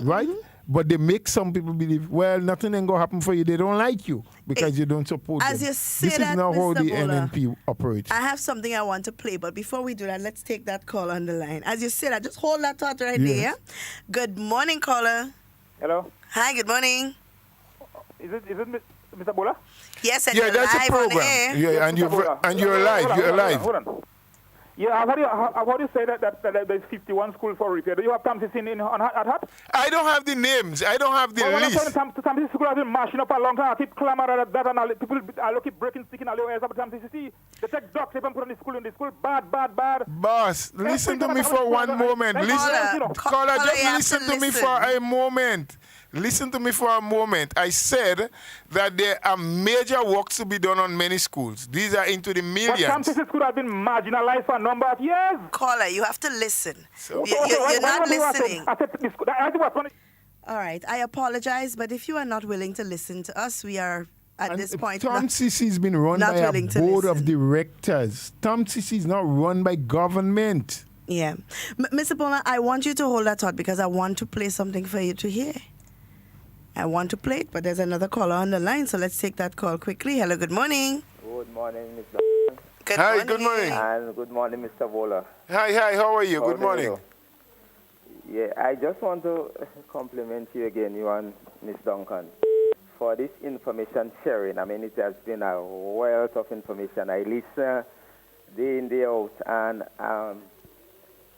right? But they make some people believe, well, nothing ain't gonna happen for you. They don't like you because you don't support them. As you say this that, is not how Mr. the Bola, NNP operates. I have something I want to play, but before we do that, let's take that call on the line. As you said, just hold that thought right there. Good morning, caller. Hello. Hi, good morning. Is it Mr. Bola? Yes, and yeah, you're that's live a program. on the air. Yeah, and you're alive. You're alive. Hold on. Yeah, I've heard you say that there's 51 schools for repair. Do you have Tom Sissin at heart? I don't have the names. I don't have the list. Tom Sissin school has been marching up a long time. I keep clamoring at that, and people keep breaking, sticking all your ears up. Tom Sissin, they take duct tape and put on the school. Bad. Boss, listen to me for one moment. Caller, just listen to me for a moment. Listen to me for a moment. I said that there are major works to be done on many schools. These are into the millions. But some places could have been marginalized for a number of years. Caller, you have to listen. You're not listening. All right, I apologize, but if you are not willing to listen to us, we are at this point. Tom Sissi has been run by a board of directors. Tom Sissi is not run by government. Yeah. Mr. Bola, I want you to hold that thought because I want to play something for you to hear. I want to play it, but there's another caller on the line, so let's take that call quickly. Hello, good morning. Good morning, Mr. Hi, good morning. And good morning, Mr. Bola. Hi, how are you? Good morning. Yeah, I just want to compliment you again, you and Miss Duncan, for this information sharing. I mean, it has been a wealth of information. I listen day in, day out, and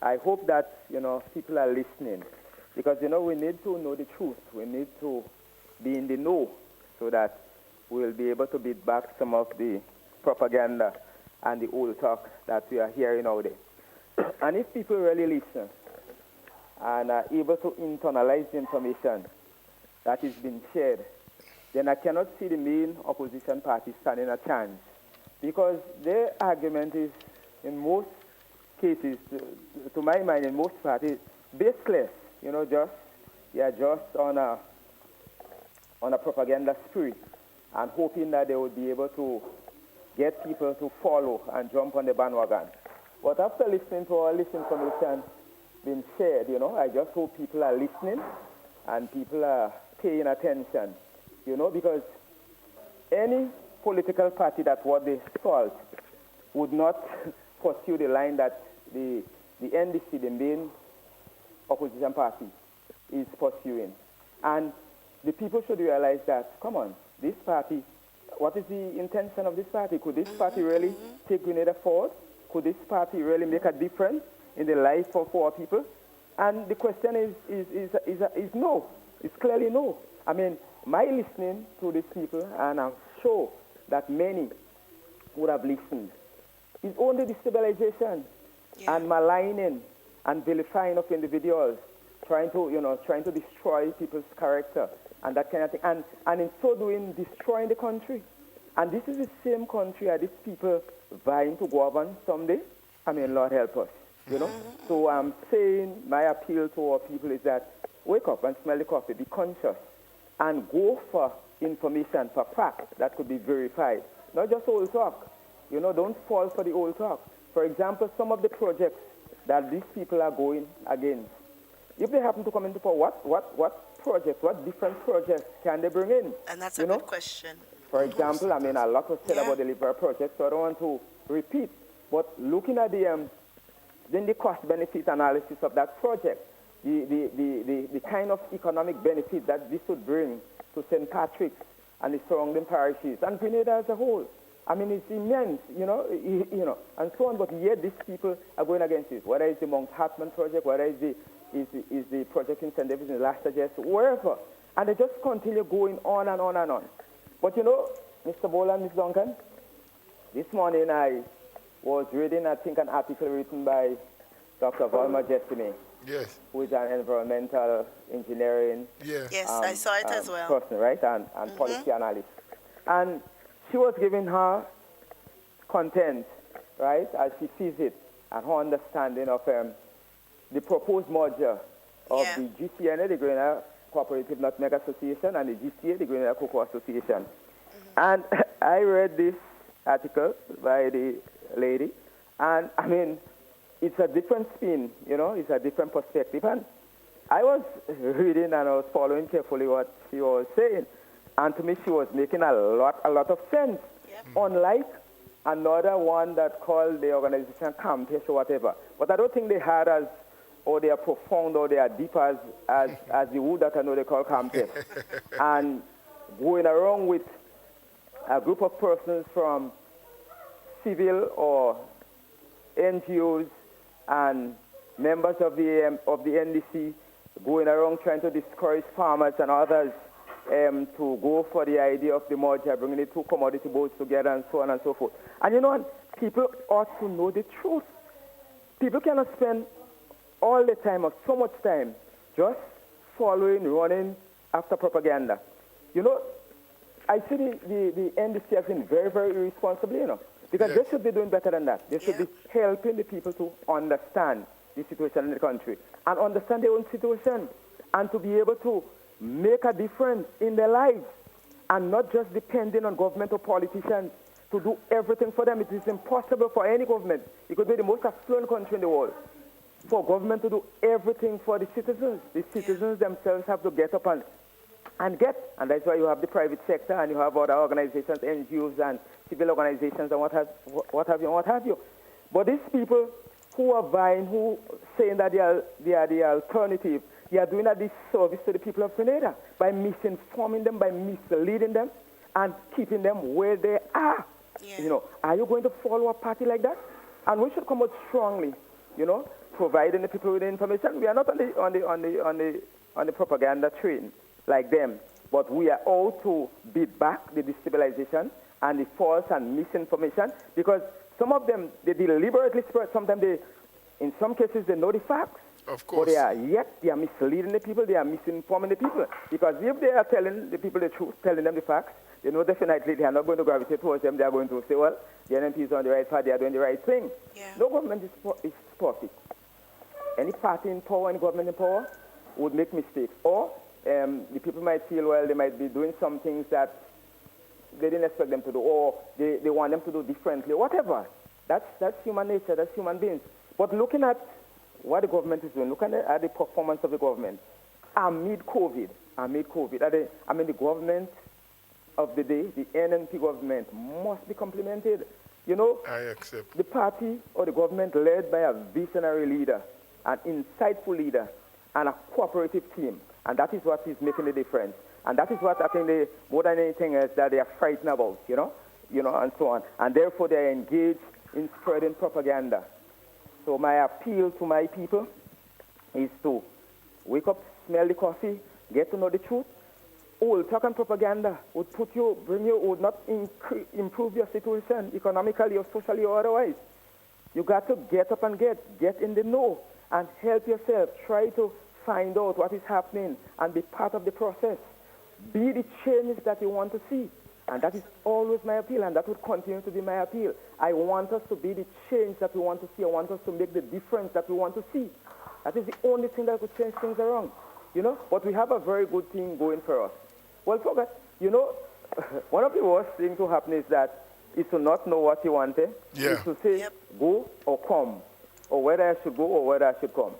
I hope that, people are listening. Because, we need to know the truth. We need to be in the know so that we'll be able to beat back some of the propaganda and the old talk that we are hearing out there. And if people really listen and are able to internalize the information that is being shared, then I cannot see the main opposition party standing a chance. Because their argument is, in most cases, to my mind, in most parties, baseless. Just on on a propaganda spirit and hoping that they would be able to get people to follow and jump on the bandwagon. But after listening to all this information being shared, I just hope people are listening and people are paying attention, because any political party that what they sought would not pursue the line that the NDC, the main opposition party, is pursuing. And the people should realize that, come on, this party, what is the intention of this party? Could this party really take Grenada forward? Could this party really make a difference in the life of our people? And the question is no. It's clearly no. I mean, my listening to these people, and I'm sure that many would have listened, is only destabilization and maligning and vilifying of individuals, trying to destroy people's character and that kind of thing, and in so doing, destroying the country. And this is the same country that these people vying to govern someday. I mean, Lord help us, So I'm saying my appeal to our people is that wake up and smell the coffee, be conscious, and go for information, for facts that could be verified. Not just old talk. Don't fall for the old talk. For example, some of the projects that these people are going against, if they happen to come into power, what different projects can they bring in? And that's a good question. For example, I mean, a lot was said about the Liberal project, so I don't want to repeat. But looking at the cost-benefit analysis of that project, the kind of economic benefit that this would bring to St. Patrick's and the surrounding parishes, and Grenada as a whole. I mean, it's immense, and so on. But yet these people are going against it. Whether it's the Mount Hartman project, whether it's the project in St. David's in Last Suggest, wherever. And they just continue going on and on and on. But Mr. Bola and Ms. Duncan, this morning I was reading, I think, an article written by Dr. Volma Jessime, who is an environmental engineering I saw it as well. person, right, and policy analyst. And she was giving her content, right, as she sees it, and her understanding of the proposed merger of the GCNA, the Grenada Cooperative Nutmeg Association, and the GCA, the Grenada Cocoa Association. And I read this article by the lady, and I mean, it's a different spin, it's a different perspective. And I was reading and I was following carefully what she was saying, and to me she was making a lot of sense. Unlike another one that called the organization Campus or whatever. But I don't think they had they are profound or they are deep as the wood that I know they call Campus. And going around with a group of persons from civil or NGOs and members of the NDC going around trying to discourage farmers and others to go for the idea of the merger, bringing the two commodity boards together and so on and so forth. And people ought to know the truth. People cannot spend all the time or so much time just running after propaganda. I see the NDC has been very, very irresponsible, because they should be doing better than that. They should be helping the people to understand the situation in the country and understand their own situation and to be able to make a difference in their lives and not just depending on government or politicians to do everything for them. It is impossible for any government. It could be the most affluent country in the world for government to do everything for the citizens. The citizens themselves have to get up and get. And that's why you have the private sector and you have other organizations, NGOs and civil organizations and what have you. But these people who are vying, who saying that they are the alternative, they are doing a disservice to the people of Grenada by misinforming them, by misleading them, and keeping them where they are. Are you going to follow a party like that? And we should come out strongly, providing the people with the information. We are not on the propaganda train like them, but we are out to beat back the destabilization and the false and misinformation, because some of them, they deliberately spread. Sometimes in some cases, they know the facts. Of course. But they are misleading the people, they are misinforming the people. Because if they are telling the people the truth, telling them the facts, they know definitely they are not going to gravitate towards them. They are going to say, well, the NMP is on the right path, they are doing the right thing. No government is perfect. Any party in power, any government in power would make mistakes. Or the people might feel, well, they might be doing some things that they didn't expect them to do, or they want them to do differently, whatever. That's human nature, that's human beings. But looking at what the government is doing, looking at the performance of the government amid COVID, the government of the day, the NNP government, must be complimented. You know, I accept. The party or the government led by a visionary leader, an insightful leader, and a cooperative team. And that is what is making the difference. And that is what I think they, more than anything else, that they are frightened about, you know, and so on. And therefore they are engaged in spreading propaganda. So my appeal to my people is to wake up, smell the coffee, get to know the truth. Old talk and propaganda would would not improve your situation economically or socially or otherwise. You got to get up and get in the know and help yourself. Try to find out what is happening and be part of the process. Be the changes that you want to see. And that is always my appeal, and that would continue to be my appeal. I want us to be the change that we want to see. I want us to make the difference that we want to see. That is the only thing that could change things around, you know. But we have a very good thing going for us. Well, forget, you know, one of the worst things to happen is to not know what you want. Yeah. Is to say go or come, or whether I should go or whether I should come.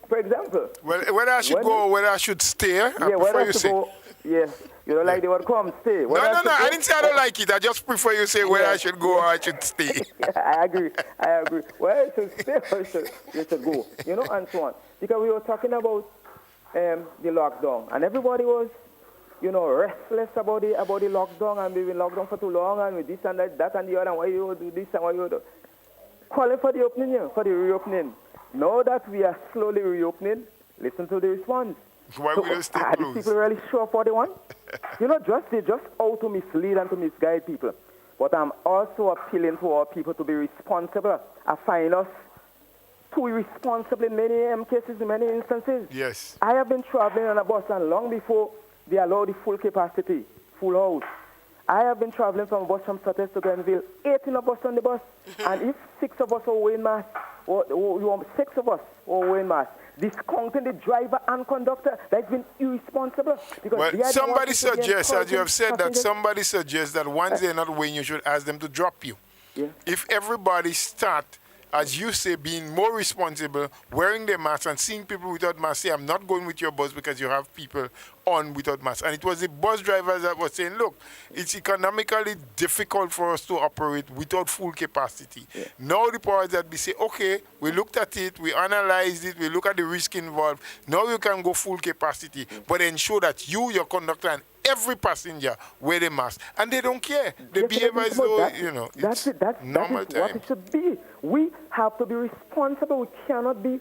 For example, well, whether I should go or whether I should stay. Yeah, whether I should go. Yes, you don't like the word come, stay. No, I didn't say I don't like it. I just prefer you say whether I should go or I should stay. I agree. Whether you should stay or you should go, you know, and so on. Because we were talking about the lockdown, and everybody was, you know, restless about the lockdown, and we've been locked down for too long, and with this and that and the other, and why you do this and why you do. Calling for the opening, for the reopening. Now that we are slowly reopening, listen to the response. Why so, will you stay are closed? these people really sure for the one? You know, they're just out to mislead and to misguide people. But I'm also appealing to our people to be responsible. I find us too irresponsible in many cases, in many instances. Yes. I have been traveling on a bus, and long before they allow the full capacity, full house, I have been traveling from a bus from Sutton to Grenville, 18 of us on the bus, and if 6 of us were wearing masks, or 6 of us were wearing masks, discounting the driver and conductor, that's been irresponsible. Well, somebody suggests, as you have said, that somebody suggests that once they're not weighing, you should ask them to drop you. Yeah. If everybody start, as you say, being more responsible, wearing their masks and seeing people without masks, say, I'm not going with your bus because you have people on without masks. And it was the bus drivers that were saying, look, it's economically difficult for us to operate without full capacity. Yeah. Now the powers that be say, okay, we looked at it, we analyzed it, we look at the risk involved. Now you can go full capacity, but ensure that you, your conductor, and every passenger wear the mask. And they don't care. They behave as though, you know, it's normal time. What it should be. We have to be responsible. We cannot be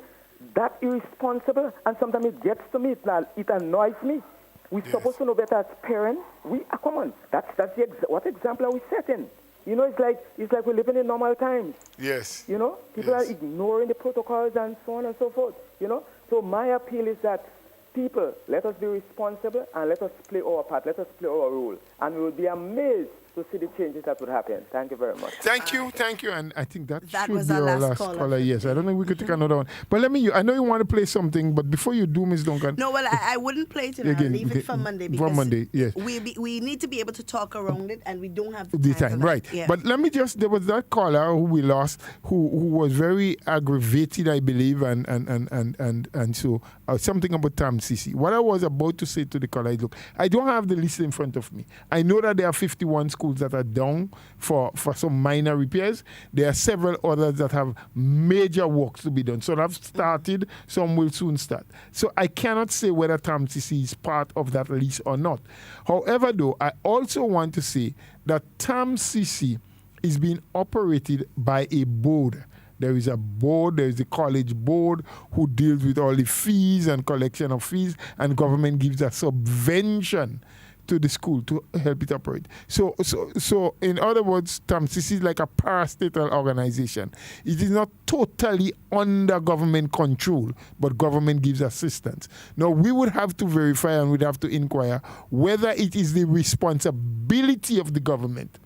that irresponsible. And sometimes it gets to me. It annoys me. We're supposed to know better as parents. Come on. That's what example are we setting? You know, it's like we're living in normal times. Yes. You know, people are ignoring the protocols and so on and so forth. You know, so my appeal is that people, let us be responsible and let us play our part. Let us play our role, and we will be amazed to see the changes that would happen. Thank you very much. Thank you. And I think that should was be our our last caller. Yes, I don't know if we could take another one. But I know you want to play something, but before you do, Ms. Duncan. No, well, I wouldn't play it tonight. I'll leave it for Monday. Because for Monday, yes. We need to be able to talk around it, and we don't have the time. Right. Yeah. But let me there was that caller who we lost who was very aggravated, I believe, and so something about Tam Sisi. What I was about to say to the caller is, look, I don't have the list in front of me. I know that there are 51 schools that are down for some minor repairs. There are several others that have major works to be done. Some have started, some will soon start. So I cannot say whether Tam Sisi is part of that list or not. However, though, I also want to say that Tam Sisi is being operated by a board. There is a board, there is a college board who deals with all the fees and collection of fees, and government gives a subvention to the school to help it operate. So in other words, Tam Sisi is like a parastatal organization. It is not totally under government control, but government gives assistance. Now, we would have to verify and we'd have to inquire whether it is the responsibility of the government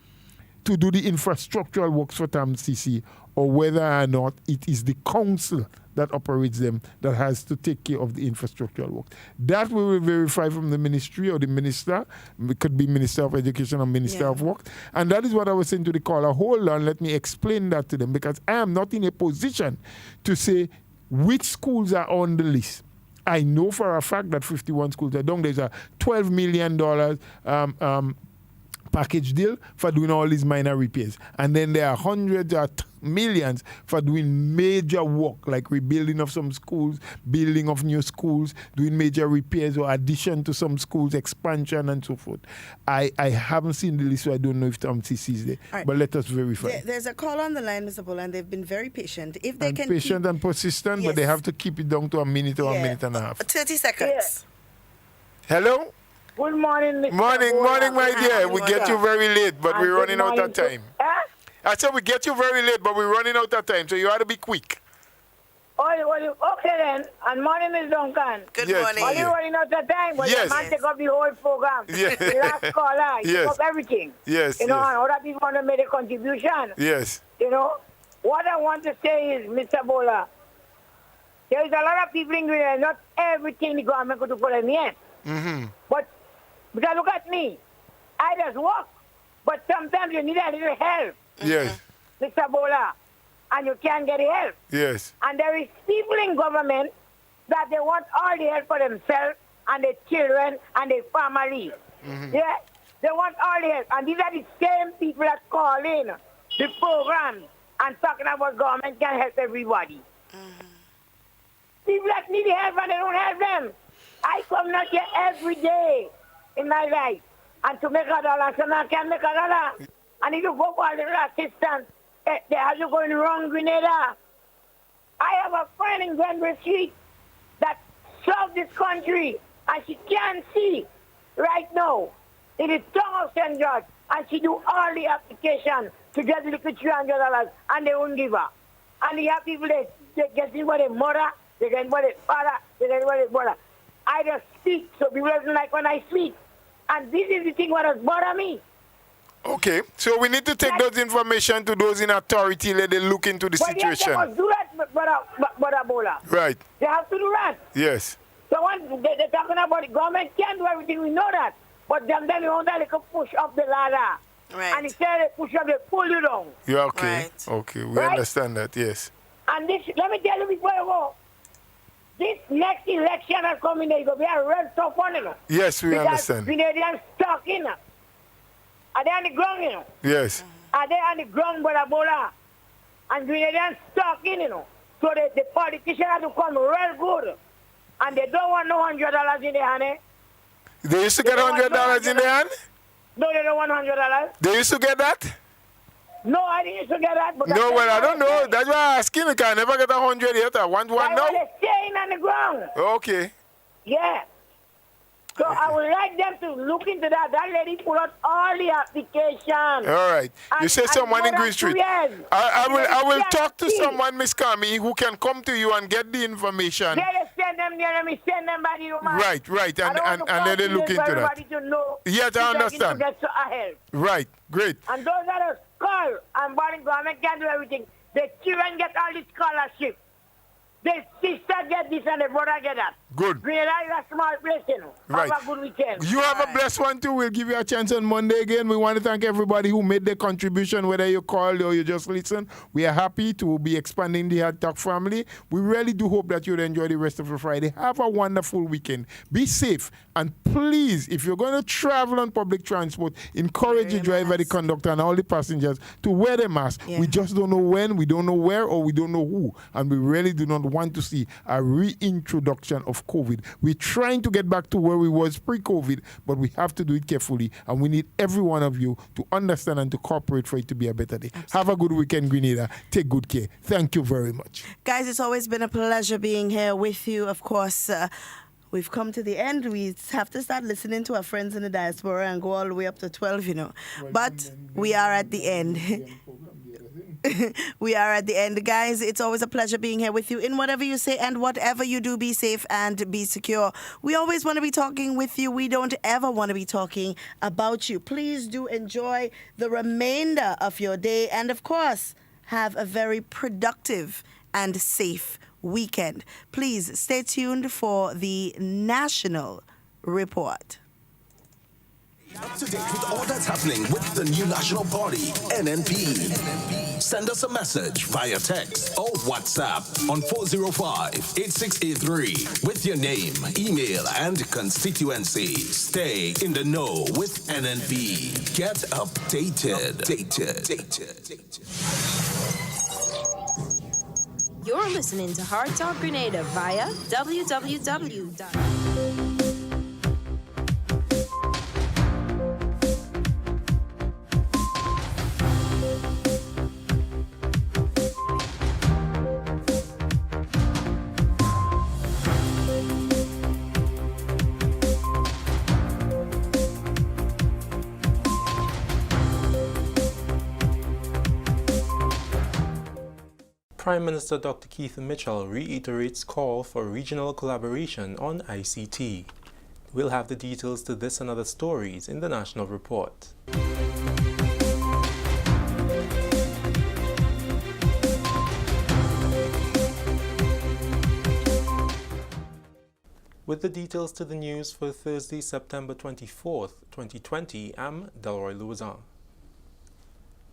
to do the infrastructural works for TAMCC, or whether or not it is the council that operates them that has to take care of the infrastructural work. That we will verify from the ministry or the minister. It could be Minister of Education or Minister of Work. And that is what I was saying to the caller. Hold on, let me explain that to them, because I am not in a position to say which schools are on the list. I know for a fact that 51 schools are done. There's a $12 million package deal for doing all these minor repairs. And then there are hundreds or millions for doing major work, like rebuilding of some schools, building of new schools, doing major repairs or addition to some schools, expansion and so forth. I haven't seen the list, so I don't know if TAMCC is there. Right. But let us verify. There's a call on the line, Mr. Bola, and they've been very patient. If they can patient and persistent, but they have to keep it down to a minute or a minute and a half. 30 seconds. Hello? Good morning, Mr. Morning, my dear. We get you very late, but we're running out of time. I said we get you very late, but we're running out of time, so you ought to be quick. Okay then. And morning, Ms. Duncan. Good morning. Are you running out of time? But Yes. the man take up the whole program. Yes. The last caller, he took up everything. Yes. You know, and other people want to make a contribution. Yes. You know, what I want to say is, Mr. Bola, there is a lot of people in Grenada, not everything the government could do for them, yes. Mm-hmm. But because look at me, I just walk, but sometimes you need a little help, Yes. Mr. Bola, and you can't get help. Yes. And there is people in government that they want all the help for themselves and their children and their family. Mm-hmm. Yeah, they want all the help. And these are the same people that call in the program and talking about government can help everybody. People that need help and they don't help them. I come out here every day in my life, and to make a dollar, so I can make a dollar. And if you go for a little assistance, they have you going wrong, Grenada. I have a friend in Grenada Street that served this country, and she can't see right now. It is tongue of St. George, and she do all the application to get the little $300, and they won't give her. And you have people that get in with their mother, they get in with their father, they get in with their brother. I just speak, so people don't like when I speak. And this is the thing what has bothered me. Okay, so we need to take those information to those in authority, let them look into the situation. Yes, they must do that, Brother Bola. Right. They have to do that. Yes. So when they're talking about the government can't do everything, we know that. But then you want that they can push up the ladder. Right. And instead they push up, they pull you down. Yeah, okay. Right. Okay, we understand that, yes. And this, let me tell you before you go, this next election that's coming, there's going to be a real tough one, you know. Yes, we understand. Because Grenadians stuck in. Are they on the ground, you know? Yes. Are they on the ground, Brother Bola? And Grenadians stuck in, you know. So the politicians have to come real good. And they don't want no $100 in their hand, eh? They used to get $100 in their hand? No, they don't want $100. They used to get that? No, I didn't used to get that. But No, well, I don't know. That's why I'm asking. I can never get 100 yet. I want one now. They're staying on the ground. Okay. Yeah. So I would like them to look into that. That lady put out all the applications. All right. You say someone in Green Street. I will talk to someone, Miss Kami, who can come to you and get the information. Yeah, they send them there. Let me send them by the human. Right. And then they look into that. To know yes, I understand. To get help. Right. Great. And those that are call and Barring government can do everything. The children get all the scholarship. The sister get this and the brother get that. Good. Grenada is a small place, you know. Right. Have a good weekend. You have a blessed one too. We'll give you a chance on Monday again. We want to thank everybody who made their contribution, whether you called or you just listened. We are happy to be expanding the HARDTALK family. We really do hope that you'll enjoy the rest of the Friday. Have a wonderful weekend. Be safe. And please, if you're going to travel on public transport, encourage the driver, the conductor, and all the passengers to wear the mask. Yeah. We just don't know when, we don't know where, or we don't know who. And we really do not want to see a reintroduction of COVID. We're trying to get back to where we was pre-COVID, but we have to do it carefully. And we need every one of you to understand and to cooperate for it to be a better day. Absolutely. Have a good weekend, Grenada. Take good care. Thank you very much. Guys, it's always been a pleasure being here with you. Of course, we've come to the end. We have to start listening to our friends in the diaspora and go all the way up to 12, you know. But we are at the end. We are at the end. Guys, it's always a pleasure being here with you. In whatever you say and whatever you do, be safe and be secure. We always want to be talking with you. We don't ever want to be talking about you. Please do enjoy the remainder of your day. And of course, have a very productive and safe weekend. Please stay tuned for the National Report. Up to date with all that's happening with the new national party, NNP. Send us a message via text or WhatsApp on 405-8683 with your name, email, and constituency. Stay in the know with NNP. Get updated. You're listening to Hard Talk Grenada via www. Prime Minister Dr. Keith Mitchell reiterates call for regional collaboration on ICT. We'll have the details to this and other stories in the National Report. With the details to the news for Thursday, September 24th, 2020, I'm Delroy Louison.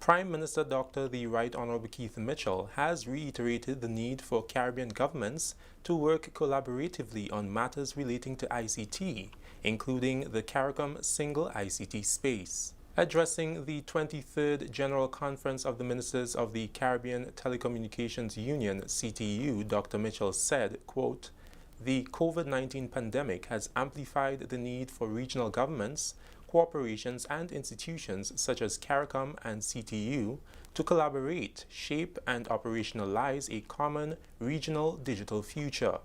Prime Minister Dr. the Right Honorable Keith Mitchell has reiterated the need for Caribbean governments to work collaboratively on matters relating to ICT, including the CARICOM Single ICT Space. Addressing the 23rd General Conference of the Ministers of the Caribbean Telecommunications Union, CTU, Dr. Mitchell said, quote, "The COVID-19 pandemic has amplified the need for regional governments, corporations and institutions such as CARICOM and CTU to collaborate, shape and operationalize a common regional digital future.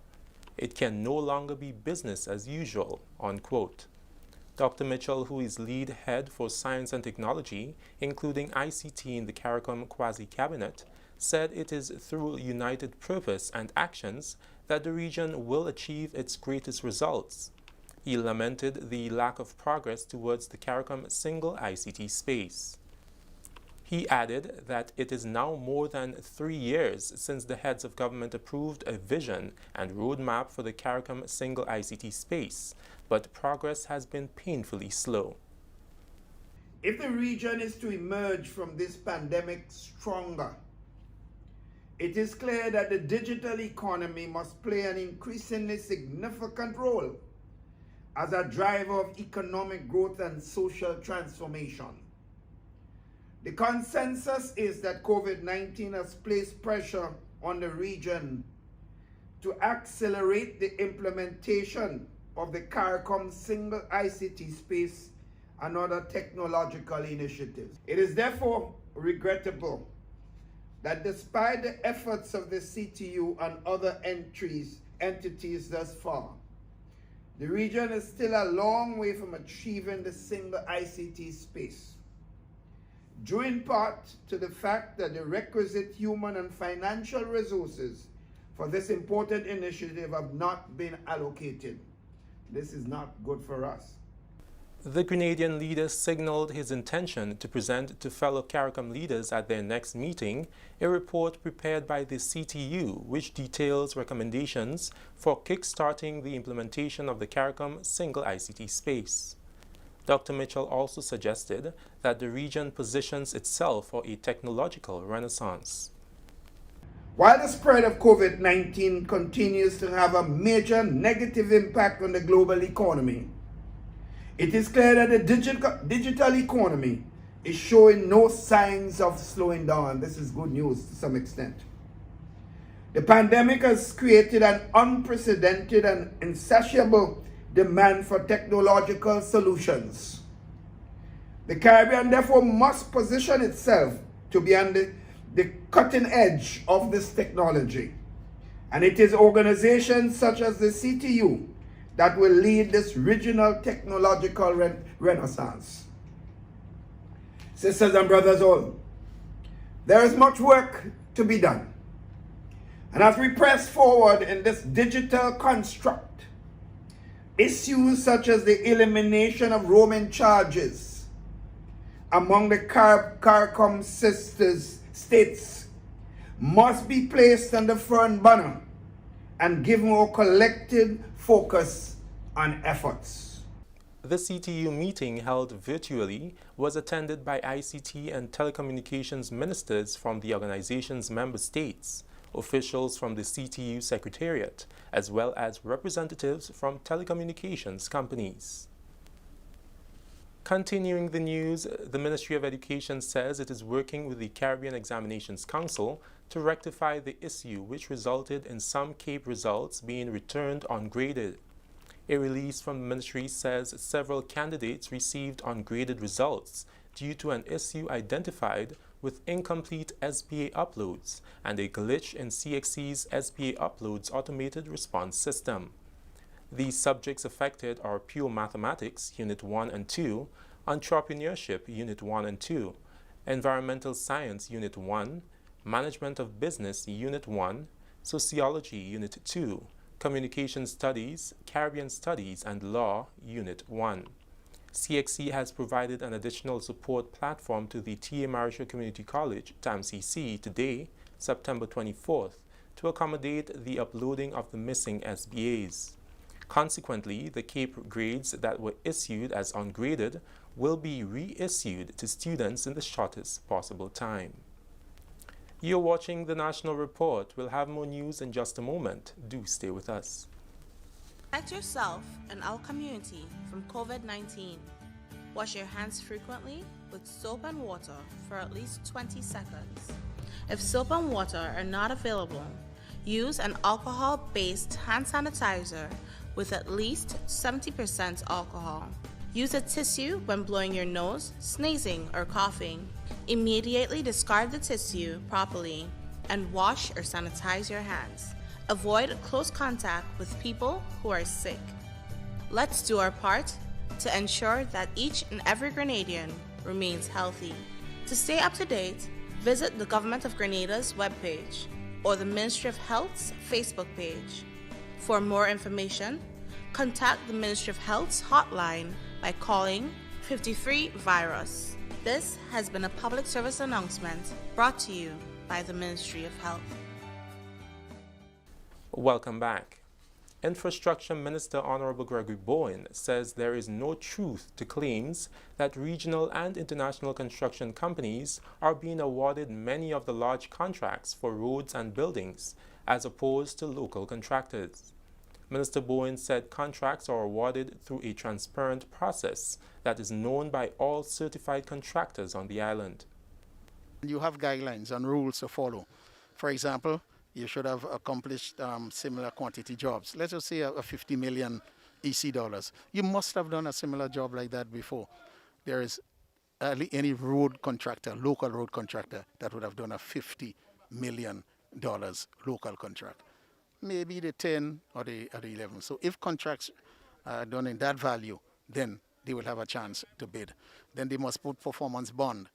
It can no longer be business as usual," unquote. Dr. Mitchell, who is lead head for science and technology, including ICT in the CARICOM Quasi-Cabinet, said it is through united purpose and actions that the region will achieve its greatest results. He lamented the lack of progress towards the CARICOM Single ICT Space. He added that it is now more than 3 years since the heads of government approved a vision and roadmap for the CARICOM Single ICT Space, but progress has been painfully slow. If the region is to emerge from this pandemic stronger, it is clear that the digital economy must play an increasingly significant role as a driver of economic growth and social transformation. The consensus is that COVID-19 has placed pressure on the region to accelerate the implementation of the CARICOM Single ICT Space and other technological initiatives. It is therefore regrettable that despite the efforts of the CTU and other entities thus far, the region is still a long way from achieving the single ICT space, due in part to the fact that the requisite human and financial resources for this important initiative have not been allocated. This is not good for us. The Grenadian leader signaled his intention to present to fellow CARICOM leaders at their next meeting a report prepared by the CTU which details recommendations for kickstarting the implementation of the CARICOM Single ICT Space. Dr. Mitchell also suggested that the region positions itself for a technological renaissance. While the spread of COVID-19 continues to have a major negative impact on the global economy, it is clear that the digital economy is showing no signs of slowing down. This is good news to some extent. The pandemic has created an unprecedented and insatiable demand for technological solutions. The Caribbean therefore must position itself to be on the cutting edge of this technology. And it is organizations such as the CTU that will lead this regional technological renaissance. Sisters and brothers all, There is much work to be done. And as we press forward in this digital construct, issues such as the elimination of roaming charges among the CARICOM sisters states must be placed on the front burner and given our collective focus on efforts. The CTU meeting held virtually was attended by ICT and telecommunications ministers from the organization's member states, officials from the CTU Secretariat, as well as representatives from telecommunications companies. Continuing the news, the Ministry of Education says it is working with the Caribbean Examinations Council to rectify the issue which resulted in some CAPE results being returned ungraded. A release from the ministry says several candidates received ungraded results due to an issue identified with incomplete SBA uploads and a glitch in CXC's SBA uploads automated response system. The subjects affected are Pure Mathematics, Unit 1 and 2, Entrepreneurship, Unit 1 and 2, Environmental Science, Unit 1, Management of Business, Unit 1, Sociology, Unit 2, Communication Studies, Caribbean Studies, and Law, Unit 1. CXC has provided an additional support platform to the T.A. Marisha Community College, TAMCC, today, September 24th, to accommodate the uploading of the missing SBAs. Consequently, the CAPE grades that were issued as ungraded will be reissued to students in the shortest possible time. You're watching the National Report. We'll have more news in just a moment. Do stay with us. Protect yourself and our community from COVID-19. Wash your hands frequently with soap and water for at least 20 seconds. If soap and water are not available, use an alcohol-based hand sanitizer with at least 70% alcohol. Use a tissue when blowing your nose, sneezing, or coughing. Immediately discard the tissue properly and wash or sanitize your hands. Avoid close contact with people who are sick. Let's do our part to ensure that each and every Grenadian remains healthy. To stay up to date, visit the Government of Grenada's webpage or the Ministry of Health's Facebook page. For more information, contact the Ministry of Health's hotline by calling 53-VIRUS. This has been a public service announcement brought to you by the Ministry of Health. Welcome back. Infrastructure Minister Honorable Gregory Bowen says there is no truth to claims that regional and international construction companies are being awarded many of the large contracts for roads and buildings as opposed to local contractors. Minister Bowen said contracts are awarded through a transparent process that is known by all certified contractors on the island. You have guidelines and rules to follow. For example, you should have accomplished similar quantity jobs. Let's just say a 50 million EC dollars. You must have done a similar job like that before. There is hardly any road contractor, local road contractor, that would have done a $50 million local contract. Maybe the 10 or the 11. So if contracts are done in that value, then they will have a chance to bid. Then they must put performance bond,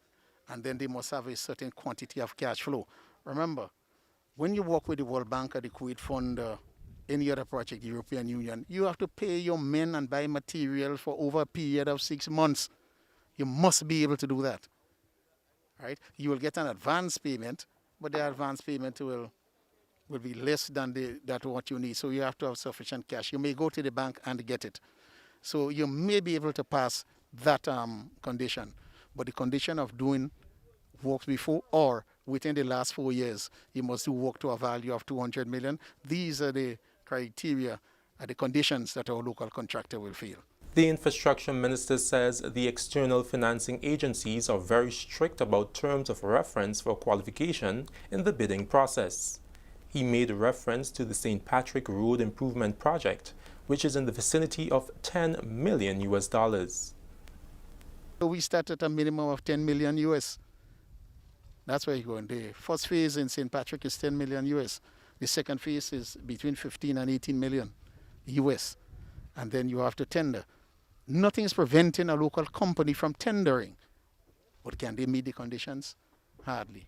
and then they must have a certain quantity of cash flow. Remember, when you work with the World Bank or the Kuwait Fund or any other project, the European Union, you have to pay your men and buy material for over a period of 6 months. You must be able to do that. Right? You will get an advance payment, but the advance payment will be less than what you need. So you have to have sufficient cash. You may go to the bank and get it. So you may be able to pass that condition. But the condition of doing work before or within the last 4 years, you must do work to a value of 200 million. These are the criteria, the conditions that our local contractor will fill. The infrastructure minister says the external financing agencies are very strict about terms of reference for qualification in the bidding process. He made reference to the St. Patrick Road Improvement Project, which is in the vicinity of $10 million. We start at a minimum of 10 million US. That's where you're going. The first phase in St. Patrick is 10 million US. The second phase is between 15 and 18 million US. And then you have to tender. Nothing is preventing a local company from tendering. But can they meet the conditions? Hardly.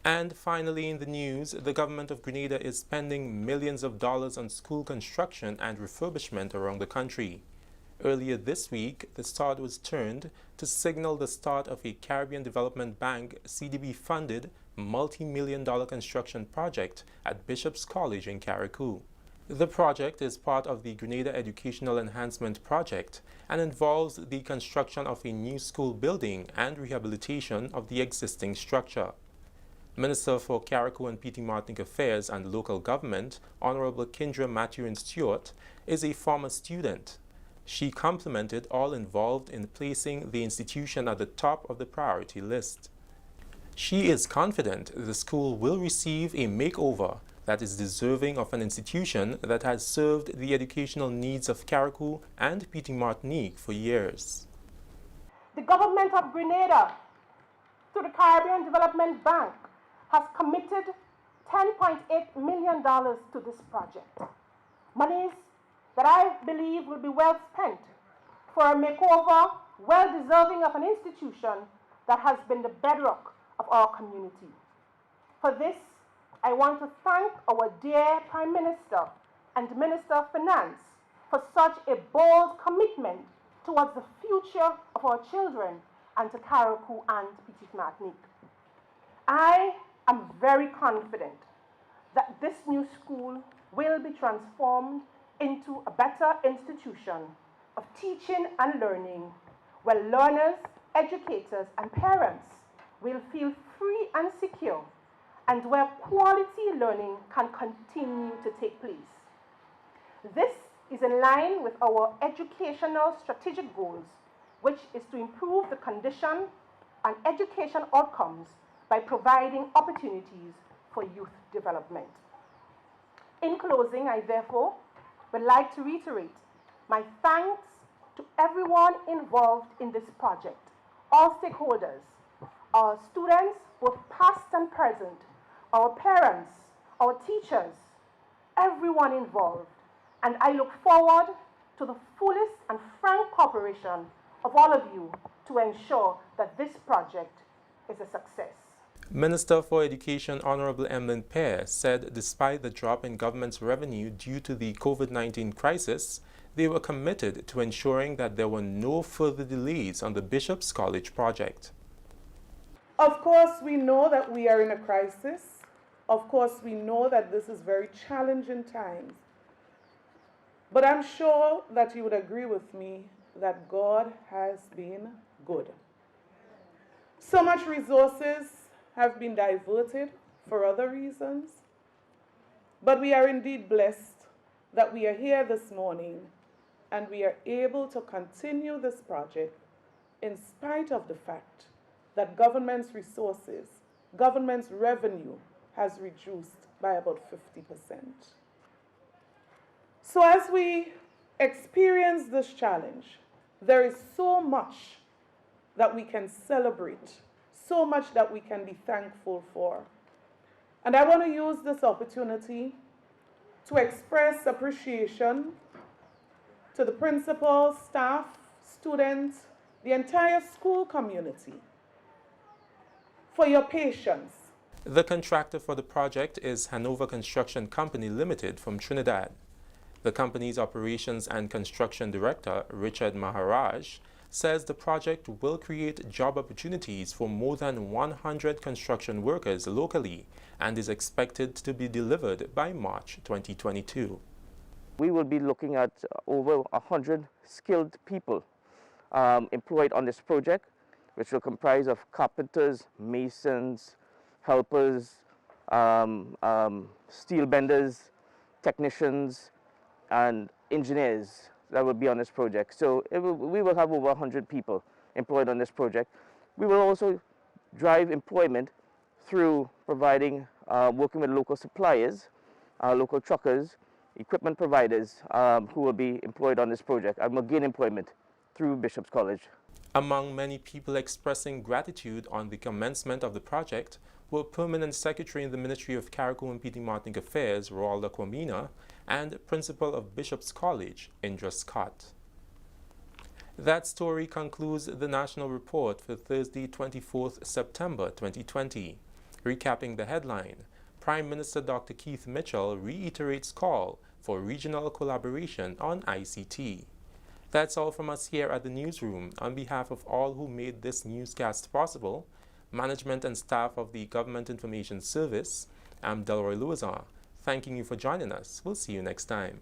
And finally in the news, the government of Grenada is spending millions of dollars on school construction and refurbishment around the country. Earlier this week, the start was turned to signal the start of a Caribbean Development Bank CDB-funded multi-million-dollar construction project at Bishop's College in Carriacou. The project is part of the Grenada Educational Enhancement Project and involves the construction of a new school building and rehabilitation of the existing structure. Minister for Carriacou and Petit Martinique Affairs and Local Government, Honorable Kindra Matthew Stewart, is a former student. She complimented all involved in placing the institution at the top of the priority list. She is confident the school will receive a makeover that is deserving of an institution that has served the educational needs of Carriacou and Petit Martinique for years. The government of Grenada, through the Caribbean Development Bank, has committed $10.8 million to this project. Monies that I believe will be well spent for a makeover well deserving of an institution that has been the bedrock of our community. For this, I want to thank our dear Prime Minister and Minister of Finance for such a bold commitment towards the future of our children and to Carriacou and Petit Martinique. I am very confident that this new school will be transformed into a better institution of teaching and learning where learners, educators, and parents will feel free and secure, and where quality learning can continue to take place. This is in line with our educational strategic goals, which is to improve the condition and education outcomes by providing opportunities for youth development. In closing, I therefore would like to reiterate my thanks to everyone involved in this project, all stakeholders, our students, both past and present, our parents, our teachers, everyone involved. And I look forward to the fullest and frank cooperation of all of you to ensure that this project is a success. Minister for Education Honorable Emlyn Pear said despite the drop in government's revenue due to the COVID-19 crisis, they were committed to ensuring that there were no further delays on the Bishop's College project. Of course, we know that we are in a crisis. Of course, we know that this is very challenging times. But I'm sure that you would agree with me that God has been good. So much resources have been diverted for other reasons, but we are indeed blessed that we are here this morning and we are able to continue this project in spite of the fact that government's resources, government's revenue has reduced by about 50%. So as we experience this challenge, there is so much that we can celebrate, so much that we can be thankful for. And I want to use this opportunity to express appreciation to the principals, staff, students, the entire school community for your patience. The contractor for the project is Hanover Construction Company Limited from Trinidad. The company's operations and construction director, Richard Maharaj, says the project will create job opportunities for more than 100 construction workers locally and is expected to be delivered by March 2022. We will be looking at over 100 skilled people employed on this project, which will comprise of carpenters, masons, helpers, steel benders, technicians, and engineers that will be on this project. So we will have over 100 people employed on this project. We will also drive employment through providing, working with local suppliers, local truckers, equipment providers who will be employed on this project and will gain employment through Bishop's College. Among many people expressing gratitude on the commencement of the project were Permanent Secretary in the Ministry of Carriacou and Petit Martinique Affairs, Roalda Kwamina, and Principal of Bishop's College, Indra Scott. That story concludes the National Report for Thursday, 24th September 2020. Recapping the headline, Prime Minister Dr. Keith Mitchell reiterates call for regional collaboration on ICT. That's all from us here at the newsroom. On behalf of all who made this newscast possible, management and staff of the Government Information Service, I'm Delroy Louison, thanking you for joining us. We'll see you next time.